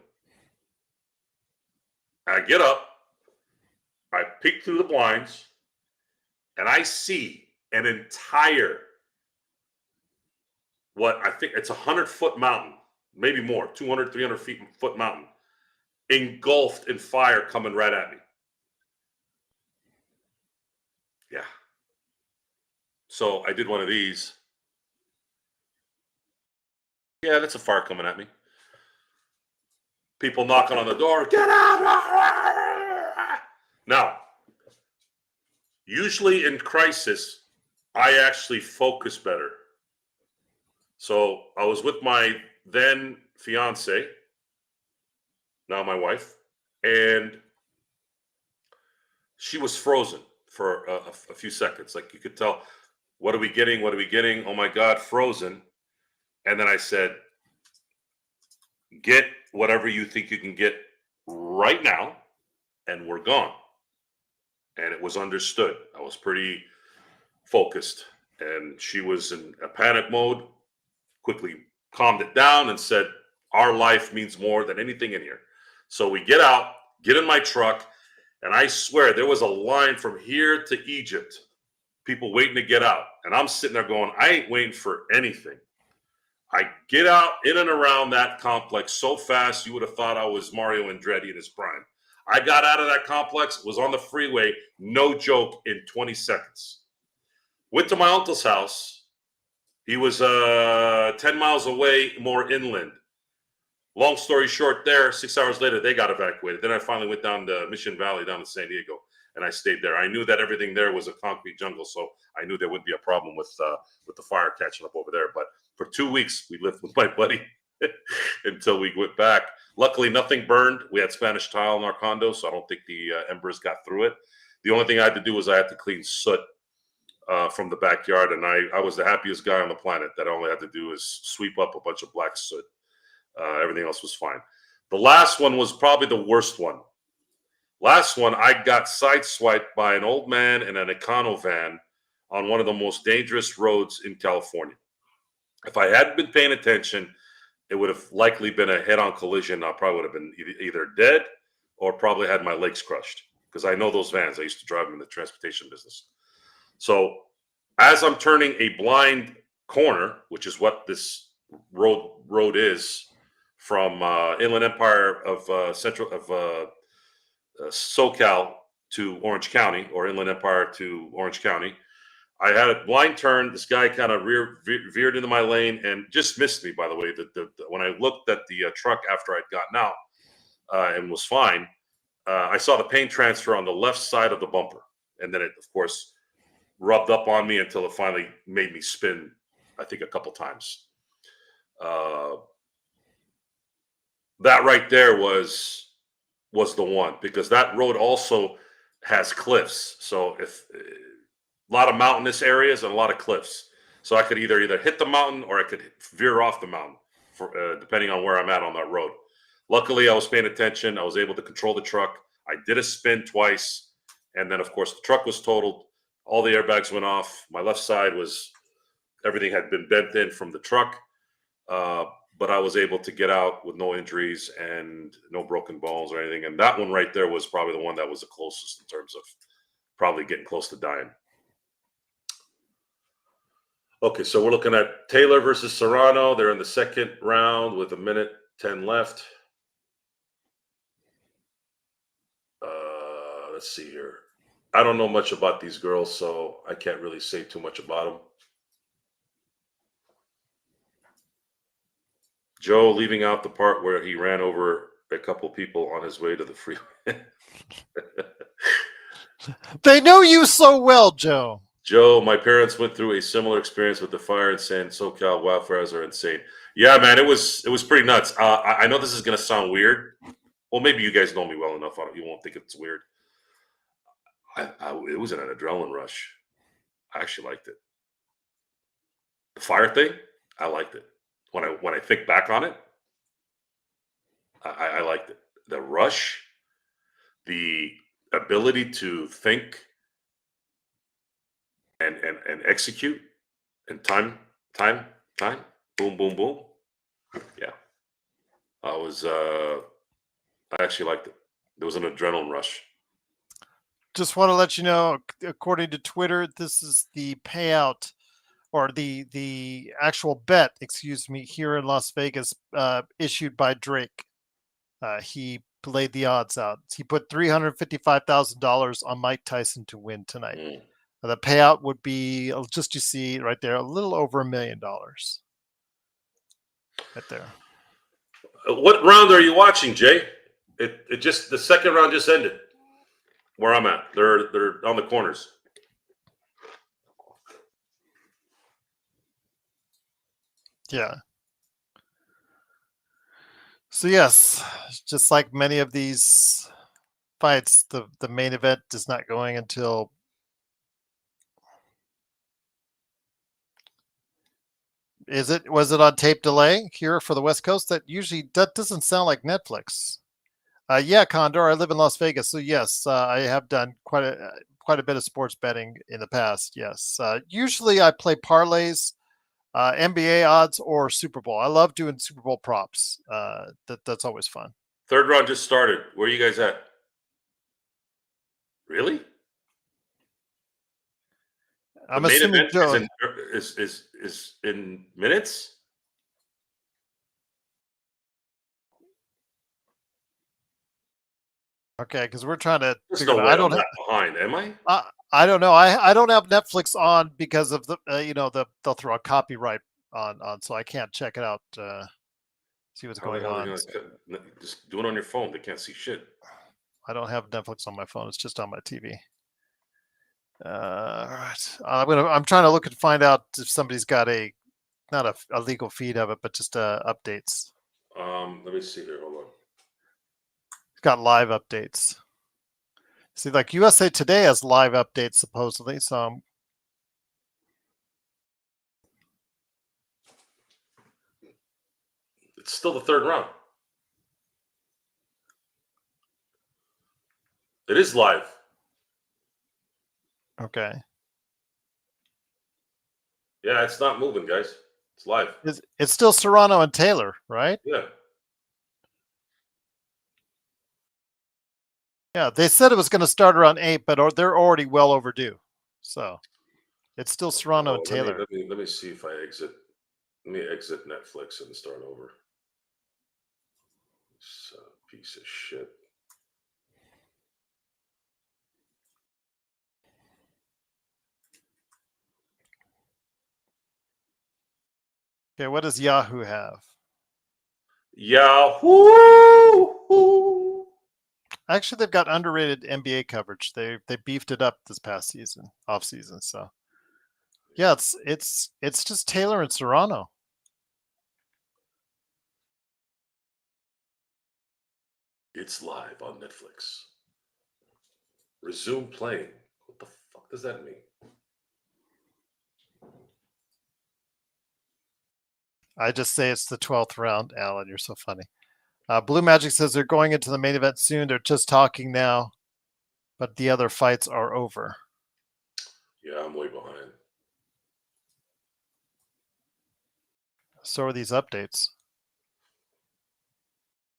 S3: I get up, I peek through the blinds, and I see an entire, what I think it's 100-foot mountain, maybe more, 200, 300-foot mountain, engulfed in fire coming right at me. Yeah. So I did one of these. Yeah, that's a fire coming at me. People knocking on the door, get out! Now, usually in crisis, I actually focus better. So I was with my then fiance, now my wife, and she was frozen for a few seconds. Like you could tell, what are we getting? What are we getting? Oh my God, frozen. And then I said, get whatever you think you can get right now, and we're gone. And it was understood. I was pretty focused, and she was in a panic mode, quickly calmed it down and said, our life means more than anything in here. So we get out, get in my truck, and I swear there was a line from here to Egypt, people waiting to get out. And I'm sitting there going, I ain't waiting for anything. I get out in and around that complex so fast, you would have thought I was Mario Andretti in his prime. I got out of that complex, was on the freeway, no joke, in 20 seconds. Went to my uncle's house. He was 10 miles away, more inland. Long story short there, 6 hours later, they got evacuated. Then I finally went down to Mission Valley, down to San Diego, and I stayed there. I knew that everything there was a concrete jungle, so I knew there wouldn't be a problem with the fire catching up over there. But for 2 weeks, we lived with my buddy until we went back. Luckily, nothing burned. We had Spanish tile in our condo, so I don't think the embers got through it. The only thing I had to do was I had to clean soot from the backyard, and I was the happiest guy on the planet that I only had to do is sweep up a bunch of black soot. Everything else was fine. The last one was probably the worst one. Last one, I got sideswiped by an old man in an Econo van on one of the most dangerous roads in California. If I hadn't been paying attention, it would have likely been a head-on collision. I probably would have been either dead or probably had my legs crushed, because I know those vans. I used to drive them in the transportation business. So as I'm turning a blind corner, which is what this road is, from Inland Empire of SoCal to Orange County, or Inland Empire to Orange County, I had a blind turn. This guy kind of veered into my lane and just missed me. By the way, when I looked at the truck after I'd gotten out and was fine, I saw the paint transfer on the left side of the bumper, and then it, of course, rubbed up on me until it finally made me spin, I think, a couple times. That right there was the one, because that road also has cliffs. So if a lot of mountainous areas and a lot of cliffs. So I could either hit the mountain or I could veer off the mountain, for depending on where I'm at on that road. Luckily, I was paying attention. I was able to control the truck. I did a spin twice, and then of course the truck was totaled. All the airbags went off. My left side was, everything had been bent in from the truck, but I was able to get out with no injuries and no broken bones or anything. And that one right there was probably the one that was the closest in terms of probably getting close to dying. Okay, so we're looking at Taylor versus Serrano. They're in the second round with 1:10 left. Let's see here. I don't know much about these girls, so I can't really say too much about them. Joe leaving out the part where he ran over a couple people on his way to the freeway.
S1: They know you so well, Joe.
S3: Joe, my parents went through a similar experience with the fire and saying SoCal wildfires are insane. Yeah, man, it was pretty nuts. I know this is going to sound weird. Well, maybe you guys know me well enough. You won't think it's weird. It was an adrenaline rush. I actually liked it. The fire thing, I liked it. When I think back on it, I liked it. The rush, the ability to think and execute, and time, boom, boom, boom. Yeah, I actually liked it. There was an adrenaline rush.
S1: Just want to let you know, according to Twitter, this is the payout, or the actual bet, excuse me, here in Las Vegas, issued by Drake. He laid the odds out. He put $355,000 on Mike Tyson to win tonight. The payout would be, just you see right there, a little over $1 million. Right there.
S3: What round are you watching, Jay? It just, the second round just ended. Where I'm at, they're on the corners.
S1: Yeah. So yes, just like many of these fights, the main event is not going until was it on tape delay here for the West Coast? That doesn't sound like Netflix. Yeah, Condor, I live in Las Vegas, so yes, I have done quite a bit of sports betting in the past. Yes, usually I play parlays, NBA odds, or Super Bowl. I love doing Super Bowl props. That's always fun.
S3: Third round just started. Where are you guys at? Really?
S1: I'm
S3: the main
S1: assuming
S3: event
S1: Joe
S3: is in minutes.
S1: Okay, because we're trying to
S3: There's
S1: figure
S3: no
S1: it
S3: way
S1: out.
S3: I'm not behind, am I?
S1: I don't know. I don't have Netflix on because of the they'll throw a copyright on, so I can't check it out. See what's
S3: How the
S1: going
S3: hell are
S1: on.
S3: they gonna just do it on your phone? They can't see shit.
S1: I don't have Netflix on my phone. It's just on my TV. All right. I'm trying to look and find out if somebody's got not a legal feed of it, but just updates.
S3: Let me see here. Hold on.
S1: It's got live updates. See, like USA Today has live updates supposedly. So
S3: It's still the third round. It is live.
S1: Okay.
S3: Yeah, it's not moving, guys. It's live.
S1: It's still Serrano and Taylor, right?
S3: Yeah.
S1: Yeah, they said it was going to start around 8, but they're already well overdue. So it's still Serrano and Taylor.
S3: Let me see if I exit. Let me exit Netflix and start over. Piece of shit.
S1: Okay, what does Yahoo have?
S3: Yahoo!
S1: Actually, they've got underrated NBA coverage. They beefed it up this past season, off season. So yeah, it's just Taylor and Serrano.
S3: It's live on Netflix. Resume playing. What the fuck does that mean?
S1: I just say it's the 12th round, Alan. You're so funny. Blue Magic says they're going into the main event soon. They're just talking now, but the other fights are over.
S3: Yeah, I'm way behind.
S1: So are these updates.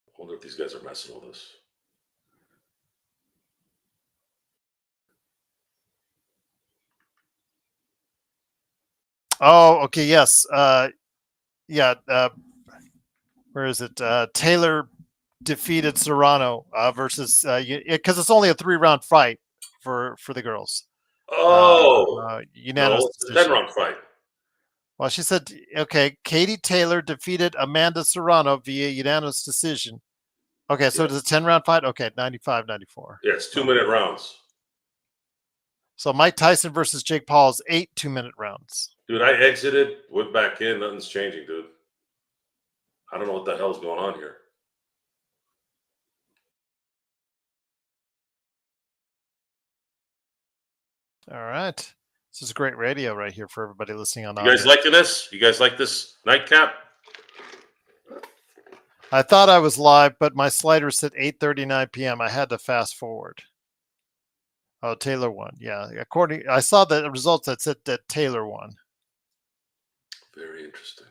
S3: I wonder if these guys are messing with us.
S1: Oh, okay, yes. Yeah. Where is it? Taylor defeated Serrano versus because it's only a 3-round fight for the girls.
S3: Oh,
S1: Unanimous
S3: no, it's a
S1: decision.
S3: 10-round fight.
S1: Well, she said, okay, Katie Taylor defeated Amanda Serrano via unanimous decision. Okay, so
S3: Yeah.
S1: it's a 10-round fight? Okay, 95-94.
S3: Yeah, it's 2-minute rounds.
S1: So Mike Tyson versus Jake Paul is 8 2-minute rounds.
S3: Dude, I exited, went back in. Nothing's changing, dude. I don't know what the hell's going on here.
S1: All right. This is great radio right here for everybody listening on
S3: You guys liking this? You guys like this nightcap?
S1: I thought I was live, but my slider said 8:39 p.m. I had to fast forward. Oh, Taylor won. Yeah, I saw the results that said that Taylor won.
S3: Very interesting.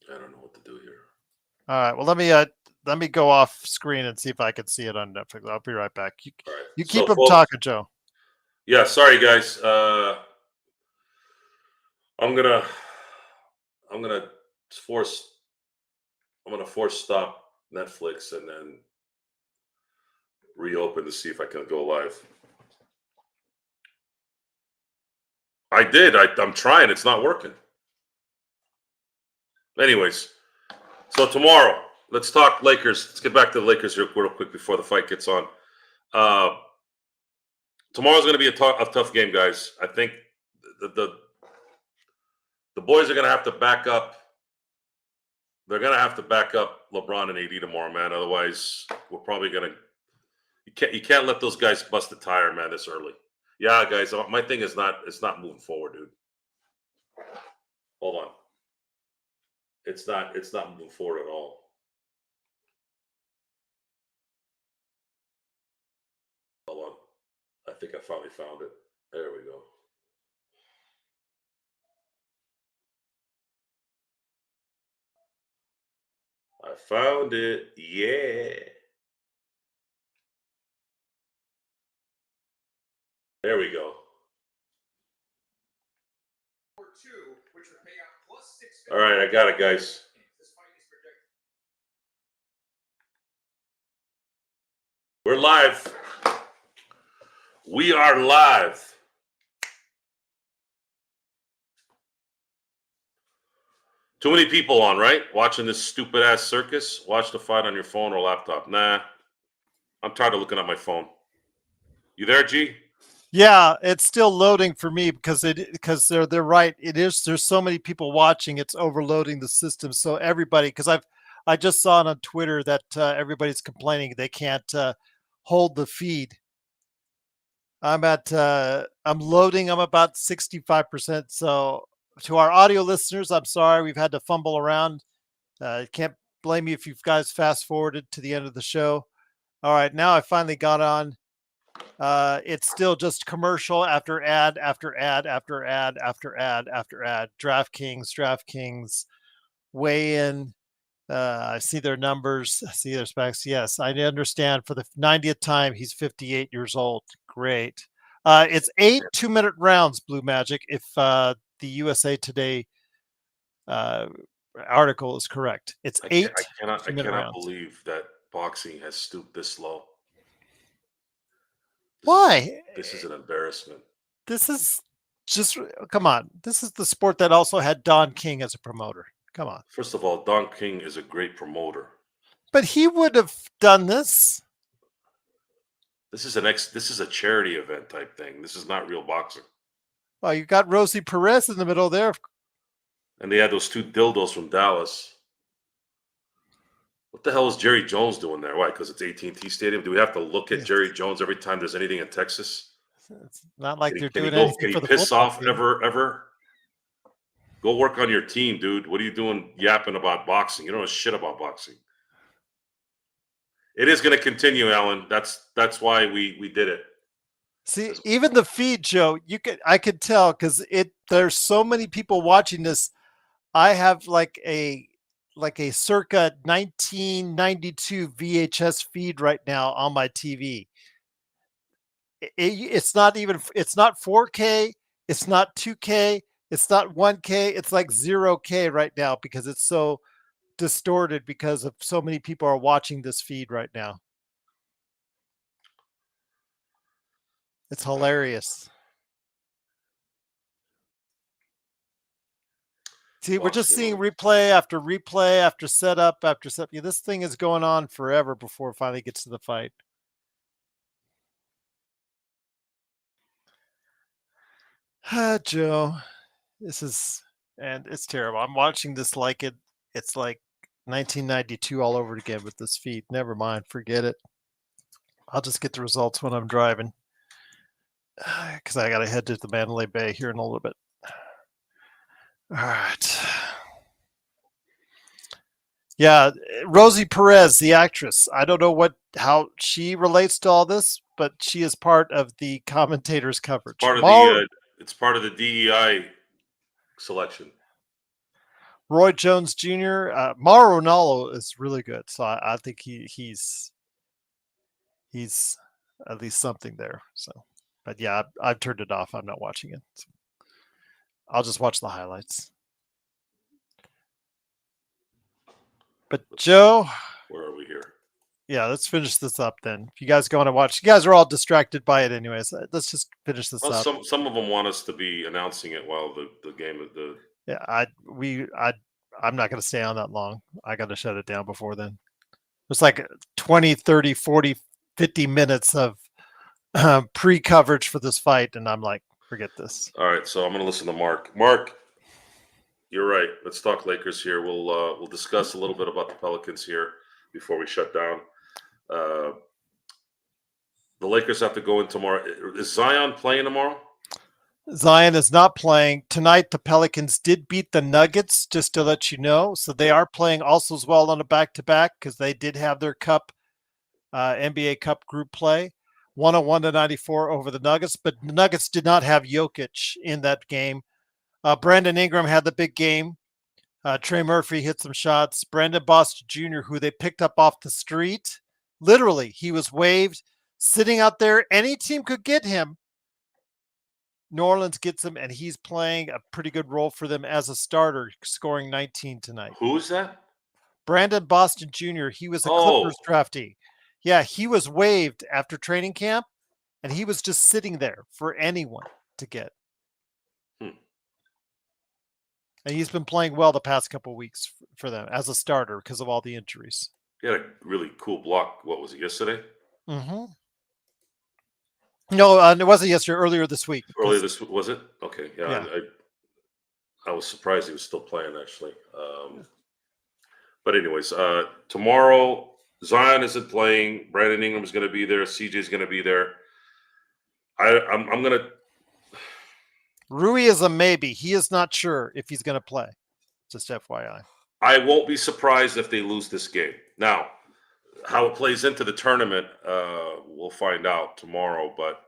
S3: I don't know what to do here.
S1: All right. Well, let me go off screen and see if I can see it on Netflix. I'll be right back. You keep them talking, Joe.
S3: Yeah, sorry guys. I'm gonna force stop Netflix and then reopen to see if I can go live. I did. I'm trying. It's not working. Anyways, so tomorrow, let's talk Lakers. Let's get back to the Lakers real quick before the fight gets on. Tomorrow's going to be a tough game, guys. I think the boys are going to have to back up. They're going to have to back up LeBron and AD tomorrow, man. Otherwise, we're probably going to. You can't let those guys bust a tire, man, this early. Yeah, guys, my thing is it's not moving forward, dude. Hold on. It's not moving forward at all. Hold on. I think I finally found it. There we go. I found it. Yeah. There we go. All right, I got it, guys. We're live. We are live. Too many people on, right? Watching this stupid ass circus. Watch the fight on your phone or laptop. Nah, I'm tired of looking at my phone. You there, G?
S1: Yeah, it's still loading for me because they're right. It is. There's so many people watching. It's overloading the system. So everybody, because I just saw it on Twitter that everybody's complaining they can't hold the feed. I'm loading. I'm about 65%. So to our audio listeners, I'm sorry we've had to fumble around. Can't blame you if you guys fast forwarded to the end of the show. All right, now I finally got on. It's still just commercial after ad after ad after ad after ad after ad. DraftKings, weigh in. I see their numbers, I see their specs. Yes, I understand. For the 90th time, he's 58 years old. Great. It's 8 2-minute rounds, Blue Magic, if the USA Today article is correct. It's
S3: I cannot
S1: rounds.
S3: believe that boxing has stooped this low.
S1: Why?
S3: This is an embarrassment.
S1: This is Just come on. This is the sport that also had Don King as a promoter. Come on.
S3: First of all, Don King is a great promoter.
S1: But he would have done this.
S3: This is a charity event type thing. This is not real boxing.
S1: Well, you got Rosie Perez in the middle there.
S3: And they had those two dildos from Dallas. What the hell is Jerry Jones doing there? Why? Because it's AT&T Stadium. Do we have to look at Jerry Jones every time there's anything in Texas?
S1: It's not like they're doing
S3: anything
S1: anything for the
S3: piss
S1: football
S3: off
S1: team.
S3: ever? Go work on your team, dude. What are you doing yapping about boxing? You don't know shit about boxing. It is going to continue, Alan. That's why we did it.
S1: See, even the feed, Joe, I could tell because there's so many people watching this. I have like a circa 1992 VHS feed right now on my TV. It's not 4K, it's not 2K, it's not 1K, it's like 0K right now because it's so distorted because of so many people are watching this feed right now. It's hilarious. See, we're just seeing replay after replay after setup after setup. Yeah, this thing is going on forever before it finally gets to the fight. Joe, it's terrible. I'm watching this like it's like 1992 all over again with this feed. Never mind, forget it. I'll just get the results when I'm driving because I got to head to the Mandalay Bay here in a little bit. All right. Yeah, Rosie Perez, the actress. I don't know how she relates to all this, but she is part of the commentators' coverage.
S3: It's part of the DEI selection.
S1: Roy Jones Jr. Mauro Ronaldo is really good, so I think he's at least something there. So, but yeah, I've turned it off. I'm not watching it. So I'll just watch the highlights. But Joe,
S3: where are we here?
S1: Yeah, let's finish this up then. If you guys go on to watch, you guys are all distracted by it anyways. Let's just finish this up.
S3: Some of them want us to be announcing it while the game of the.
S1: Yeah, I'm not going to stay on that long. I got to shut it down before then. It's like 20, 30, 40, 50 minutes of pre-coverage for this fight, and I'm like, forget this.
S3: All right, so I'm going to listen to Mark. Mark, you're right. Let's talk Lakers here. We'll discuss a little bit about the Pelicans here before we shut down. The Lakers have to go in tomorrow. Is Zion playing tomorrow?
S1: Zion is not playing. Tonight, the Pelicans did beat the Nuggets, just to let you know. So they are playing also as well on a back-to-back because they did have their Cup, NBA Cup group play. 101-94 over the Nuggets, but the Nuggets did not have Jokic in that game. Brandon Ingram had the big game. Trey Murphy hit some shots. Brandon Boston Jr., who they picked up off the street, literally, he was waived, sitting out there. Any team could get him. New Orleans gets him, and he's playing a pretty good role for them as a starter, scoring 19 tonight.
S3: Who is that?
S1: Brandon Boston Jr. He was a Clippers draftee. Yeah, he was waived after training camp, and he was just sitting there for anyone to get. And he's been playing well the past couple of weeks for them as a starter because of all the injuries.
S3: He had a really cool block. What was it, yesterday?
S1: Mm-hmm. No, it wasn't yesterday. Earlier this week.
S3: Earlier this week, was it? Okay, yeah. I was surprised he was still playing, actually. But anyways, tomorrow, Zion isn't playing. Brandon Ingram is going to be there. CJ's going to be there. I'm going to...
S1: Rui is a maybe. He is not sure if he's going to play. Just FYI.
S3: I won't be surprised if they lose this game. Now, how it plays into the tournament, we'll find out tomorrow. But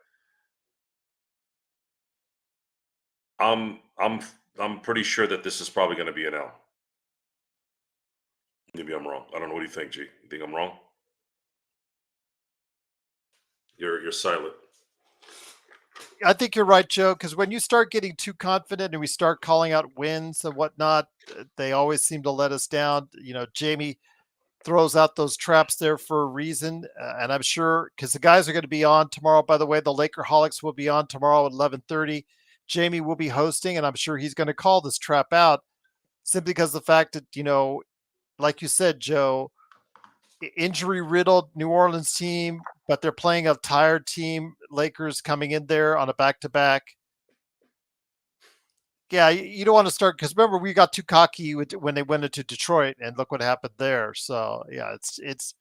S3: I'm pretty sure that this is probably going to be an L. Maybe I'm wrong. I don't know. What do you think, G? You think I'm wrong? You're silent.
S1: I think you're right, Joe, because when you start getting too confident and we start calling out wins and whatnot, they always seem to let us down. You know, Jamie throws out those traps there for a reason. And I'm sure because the guys are going to be on tomorrow, by the way, the Lakerholics will be on tomorrow at 11:30. Jamie will be hosting, and I'm sure he's going to call this trap out simply because of the fact that, like you said, Joe, injury-riddled New Orleans team, but they're playing a tired team. Lakers coming in there on a back-to-back. Yeah, you don't want to start because remember we got too cocky when they went into Detroit, and look what happened there. So yeah, it's.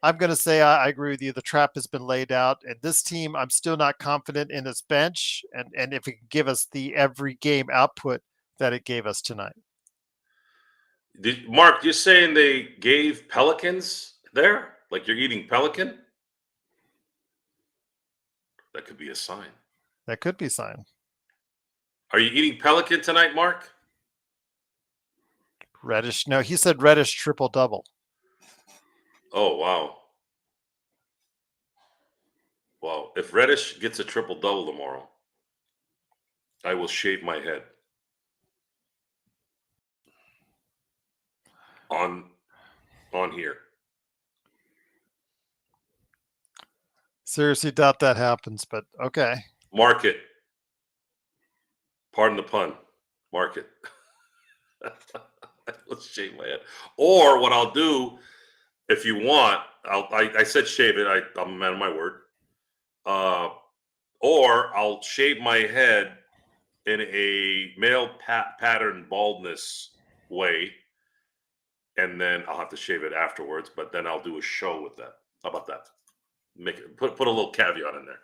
S1: I'm going to say I agree with you. The trap has been laid out, and this team, I'm still not confident in its bench, and if it can give us the every game output that it gave us tonight.
S3: Mark, you're saying they gave Pelicans there? Like you're eating Pelican? That could be a sign.
S1: That could be a sign.
S3: Are you eating Pelican tonight, Mark?
S1: Reddish? No, he said Reddish triple-double.
S3: Oh, wow. Well, if Reddish gets a triple-double tomorrow, I will shave my head. On here.
S1: Seriously doubt that happens, but okay.
S3: Mark it. Pardon the pun. Mark it. Let's shave my head. Or what I'll do, if you want, I said shave it. I'm a man of my word. Or I'll shave my head in a male pattern baldness way, and then I'll have to shave it afterwards. But then I'll do a show with that. How about that? Make it put a little caveat in there.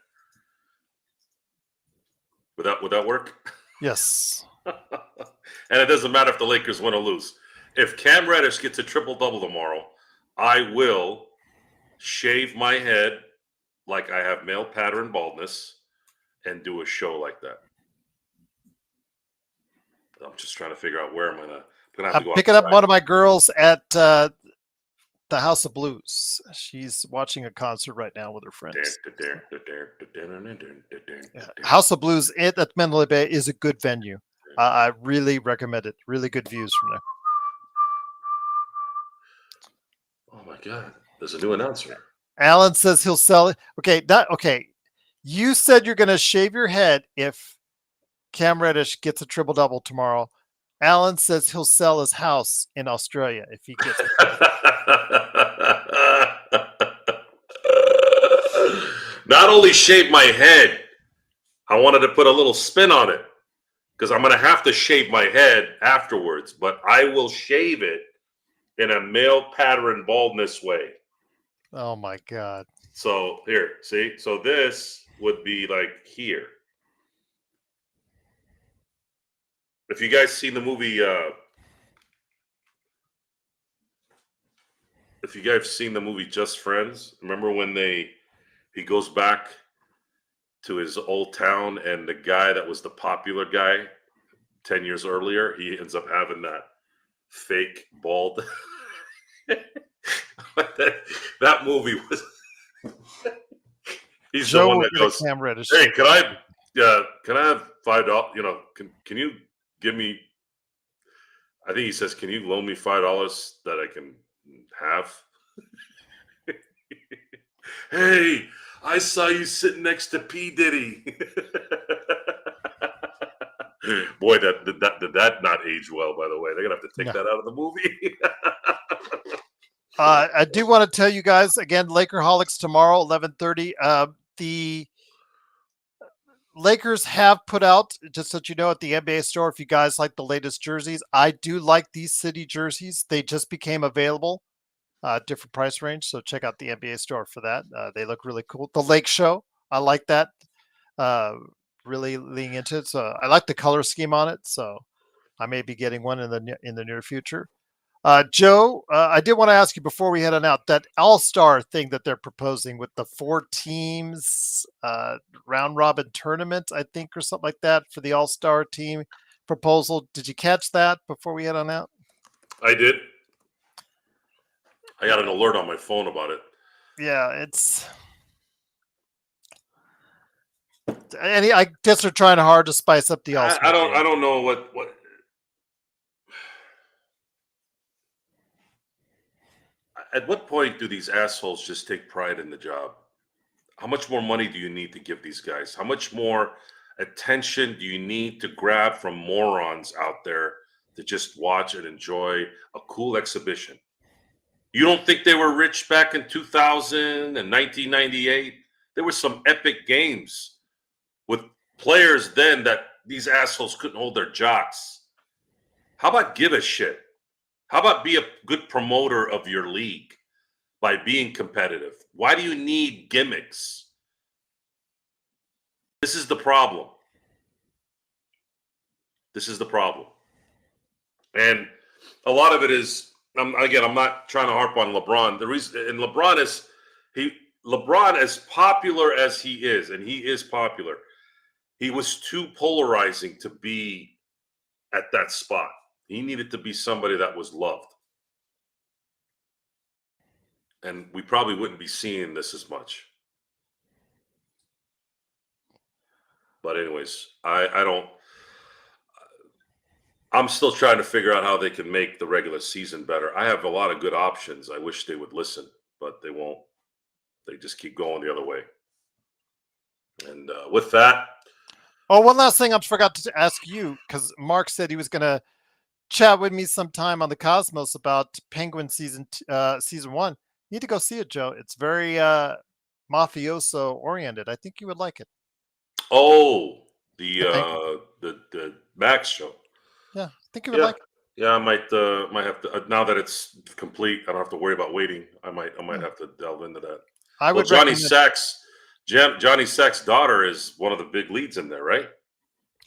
S3: Would that work?
S1: Yes.
S3: And it doesn't matter if the Lakers win or lose. If Cam Reddish gets a triple-double tomorrow, I will shave my head like I have male pattern baldness and do a show like that. I'm just trying to figure out where I'm gonna have to go.
S1: I'm picking up one of my girls at the House of Blues. She's watching a concert right now with her friends. Yeah. House of Blues at Menlo Bay is a good venue. I really recommend it. Really good views from there.
S3: Oh my God! There's a new announcer.
S1: Alan says he'll sell it. Okay. You said you're going to shave your head if Cam Reddish gets a triple-double tomorrow. Alan says he'll sell his house in Australia if he gets it.
S3: Not only shave my head, I wanted to put a little spin on it because I'm going to have to shave my head afterwards, but I will shave it in a male pattern baldness way.
S1: Oh my God.
S3: So here, see? So this would be like here. If you guys seen the movie, Just Friends, remember when he goes back to his old town and the guy that was the popular guy 10 years earlier, he ends up having that fake bald. that movie was. He's
S1: Joe
S3: the one that goes,
S1: Cam Reddish.
S3: "Hey, can I have $5? Can you give me?" I think he says, "Can you loan me $5 that I can have?" Hey, I saw you sitting next to P. Diddy. Boy, did that not age well, by the way. They're going to have to take that out of the movie.
S1: I do want to tell you guys, again, Lakerholics tomorrow, 11:30. The Lakers have put out, just so that you know, at the NBA store, if you guys like the latest jerseys, I do like these city jerseys. They just became available, different price range. So check out the NBA store for that. They look really cool. The Lake Show, I like that. Really leaning into it. So I like the color scheme on it. So I may be getting one in the near future. Joe, I did want to ask you before we head on out, that all-star thing that they're proposing with the 4 teams round robin tournament, I think, or something like that for the all-star team proposal. Did you catch that before we head on out?
S3: I did. I got an alert on my phone about it.
S1: Yeah, I guess they're trying hard to spice up the all-star.
S3: I don't know what. At what point do these assholes just take pride in the job? How much more money do you need to give these guys? How much more attention do you need to grab from morons out there to just watch and enjoy a cool exhibition? You don't think they were rich back in 2000 and 1998? There were some epic games with players then that these assholes couldn't hold their jocks. How about give a shit? How about be a good promoter of your league by being competitive? Why do you need gimmicks? This is the problem. This is the problem. And a lot of it is, again, I'm not trying to harp on LeBron. The reason, and LeBron, as popular as he is, and he is popular, he was too polarizing to be at that spot. He needed to be somebody that was loved. And we probably wouldn't be seeing this as much. But anyways, I'm still trying to figure out how they can make the regular season better. I have a lot of good options. I wish they would listen, but they won't. They just keep going the other way. And with that.
S1: Oh, one last thing I forgot to ask you, because Mark said he was going to chat with me sometime on the Cosmos about Penguin season 1. You need to go see it, Joe. It's very mafioso oriented. I think you would like it.
S3: Oh, the Max show.
S1: Yeah, I think you would like it.
S3: Yeah, I might have to, now that it's complete, I don't have to worry about waiting. I might have to delve into that. Johnny Sack's daughter is one of the big leads in there, right?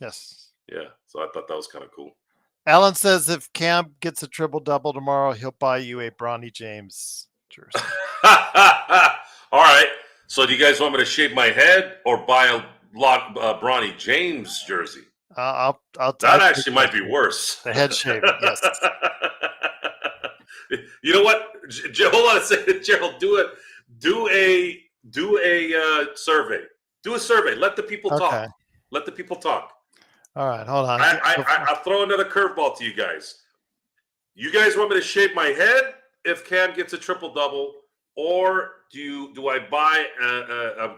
S1: Yes.
S3: Yeah, so I thought that was kind of cool.
S1: Alan says if Cam gets a triple-double tomorrow, he'll buy you a Bronny James jersey.
S3: All right. So do you guys want me to shave my head or buy a Bronny James jersey?
S1: That
S3: actually might be worse.
S1: The head shaving, yes.
S3: You know what? Hold on a second, Gerald. Do a survey. Do a survey. Let the people talk. Let the people talk.
S1: All right, hold on.
S3: I'll throw another curveball to you guys. You guys want me to shave my head if Cam gets a triple-double, or do I buy a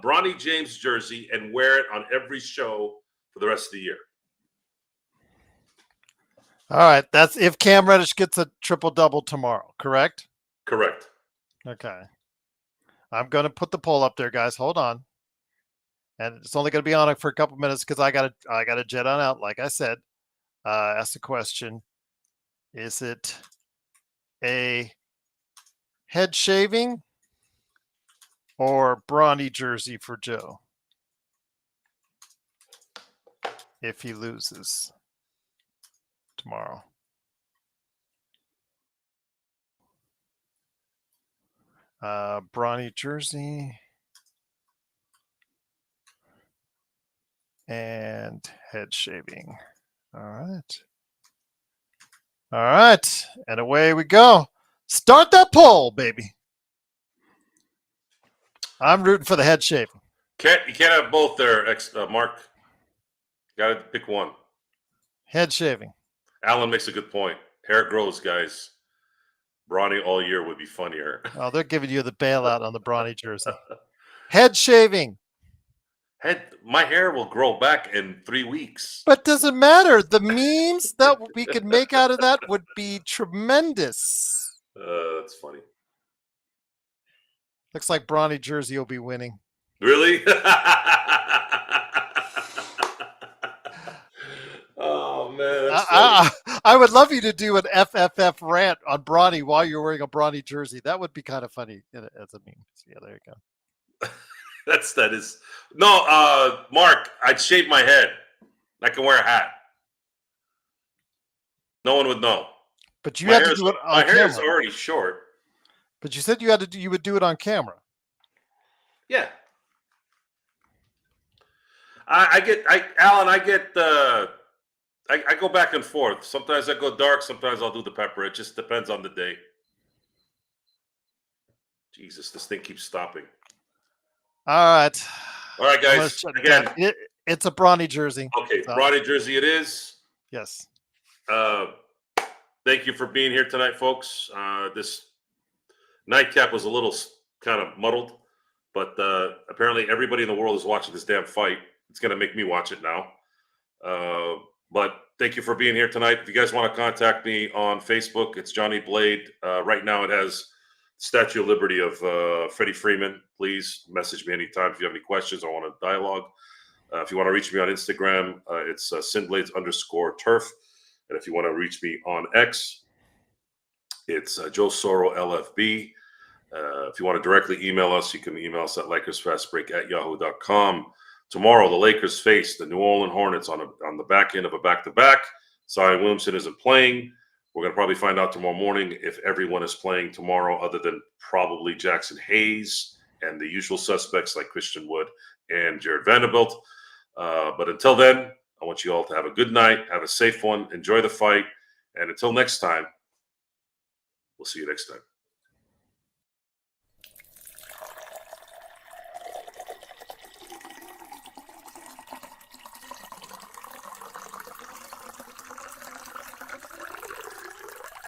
S3: Bronny James jersey and wear it on every show for the rest of the year?
S1: All right, that's if Cam Reddish gets a triple-double tomorrow, correct?
S3: Correct.
S1: Okay. I'm going to put the poll up there, guys. Hold on. And it's only going to be on it for a couple minutes because I got to jet on out. Like I said, ask the question: is it a head shaving or Bronny jersey for Joe if he loses tomorrow? Bronny jersey and head shaving. All right. All right. And away we go. Start that poll, baby. I'm rooting for the head shaving.
S3: You can't have both there, Mark. Got to pick one.
S1: Head shaving.
S3: Alan makes a good point. Hair grows, guys. Bronny all year would be funnier.
S1: Oh, they're giving you the bailout on the Bronny jersey. Head shaving.
S3: My hair will grow back in 3 weeks.
S1: But doesn't matter. The memes that we could make out of that would be tremendous.
S3: That's funny.
S1: Looks like Bronny jersey will be winning.
S3: Really? Oh, man.
S1: I would love you to do an FFF rant on Bronny while you're wearing a Bronny jersey. That would be kind of funny as a meme. So yeah, there you go.
S3: That is no, Mark, I'd shave my head. I can wear a hat. No one would know.
S1: But you have to do it on camera.
S3: My hair is already short.
S1: But you said you would do it on camera.
S3: Yeah. I go back and forth. Sometimes I go dark, sometimes I'll do the pepper. It just depends on the day. Jesus, this thing keeps stopping.
S1: All right,
S3: guys. Again,
S1: it's a Bronny jersey.
S3: Okay, so. Bronny jersey it is.
S1: Yes.
S3: Thank you for being here tonight, folks. This nightcap was a little kind of muddled, but apparently everybody in the world is watching this damn fight. It's going to make me watch it now. But thank you for being here tonight. If you guys want to contact me on Facebook, it's Johnny Blade. Right now it has Statue of Liberty of Freddie Freeman. Please message me anytime if you have any questions or want a dialogue. If you want to reach me on Instagram, it's Sinblades_turf. And if you want to reach me on X, it's Joe Soro LFB. If you want to directly email us, you can email us at LakersFastBreak@yahoo.com. Tomorrow, the Lakers face the New Orleans Hornets on the back end of a back-to-back. Zion Williamson isn't playing. We're going to probably find out tomorrow morning if everyone is playing tomorrow other than probably Jackson Hayes and the usual suspects like Christian Wood and Jared Vanderbilt. But until then, I want you all to have a good night, have a safe one, enjoy the fight, and until next time, we'll see you next time.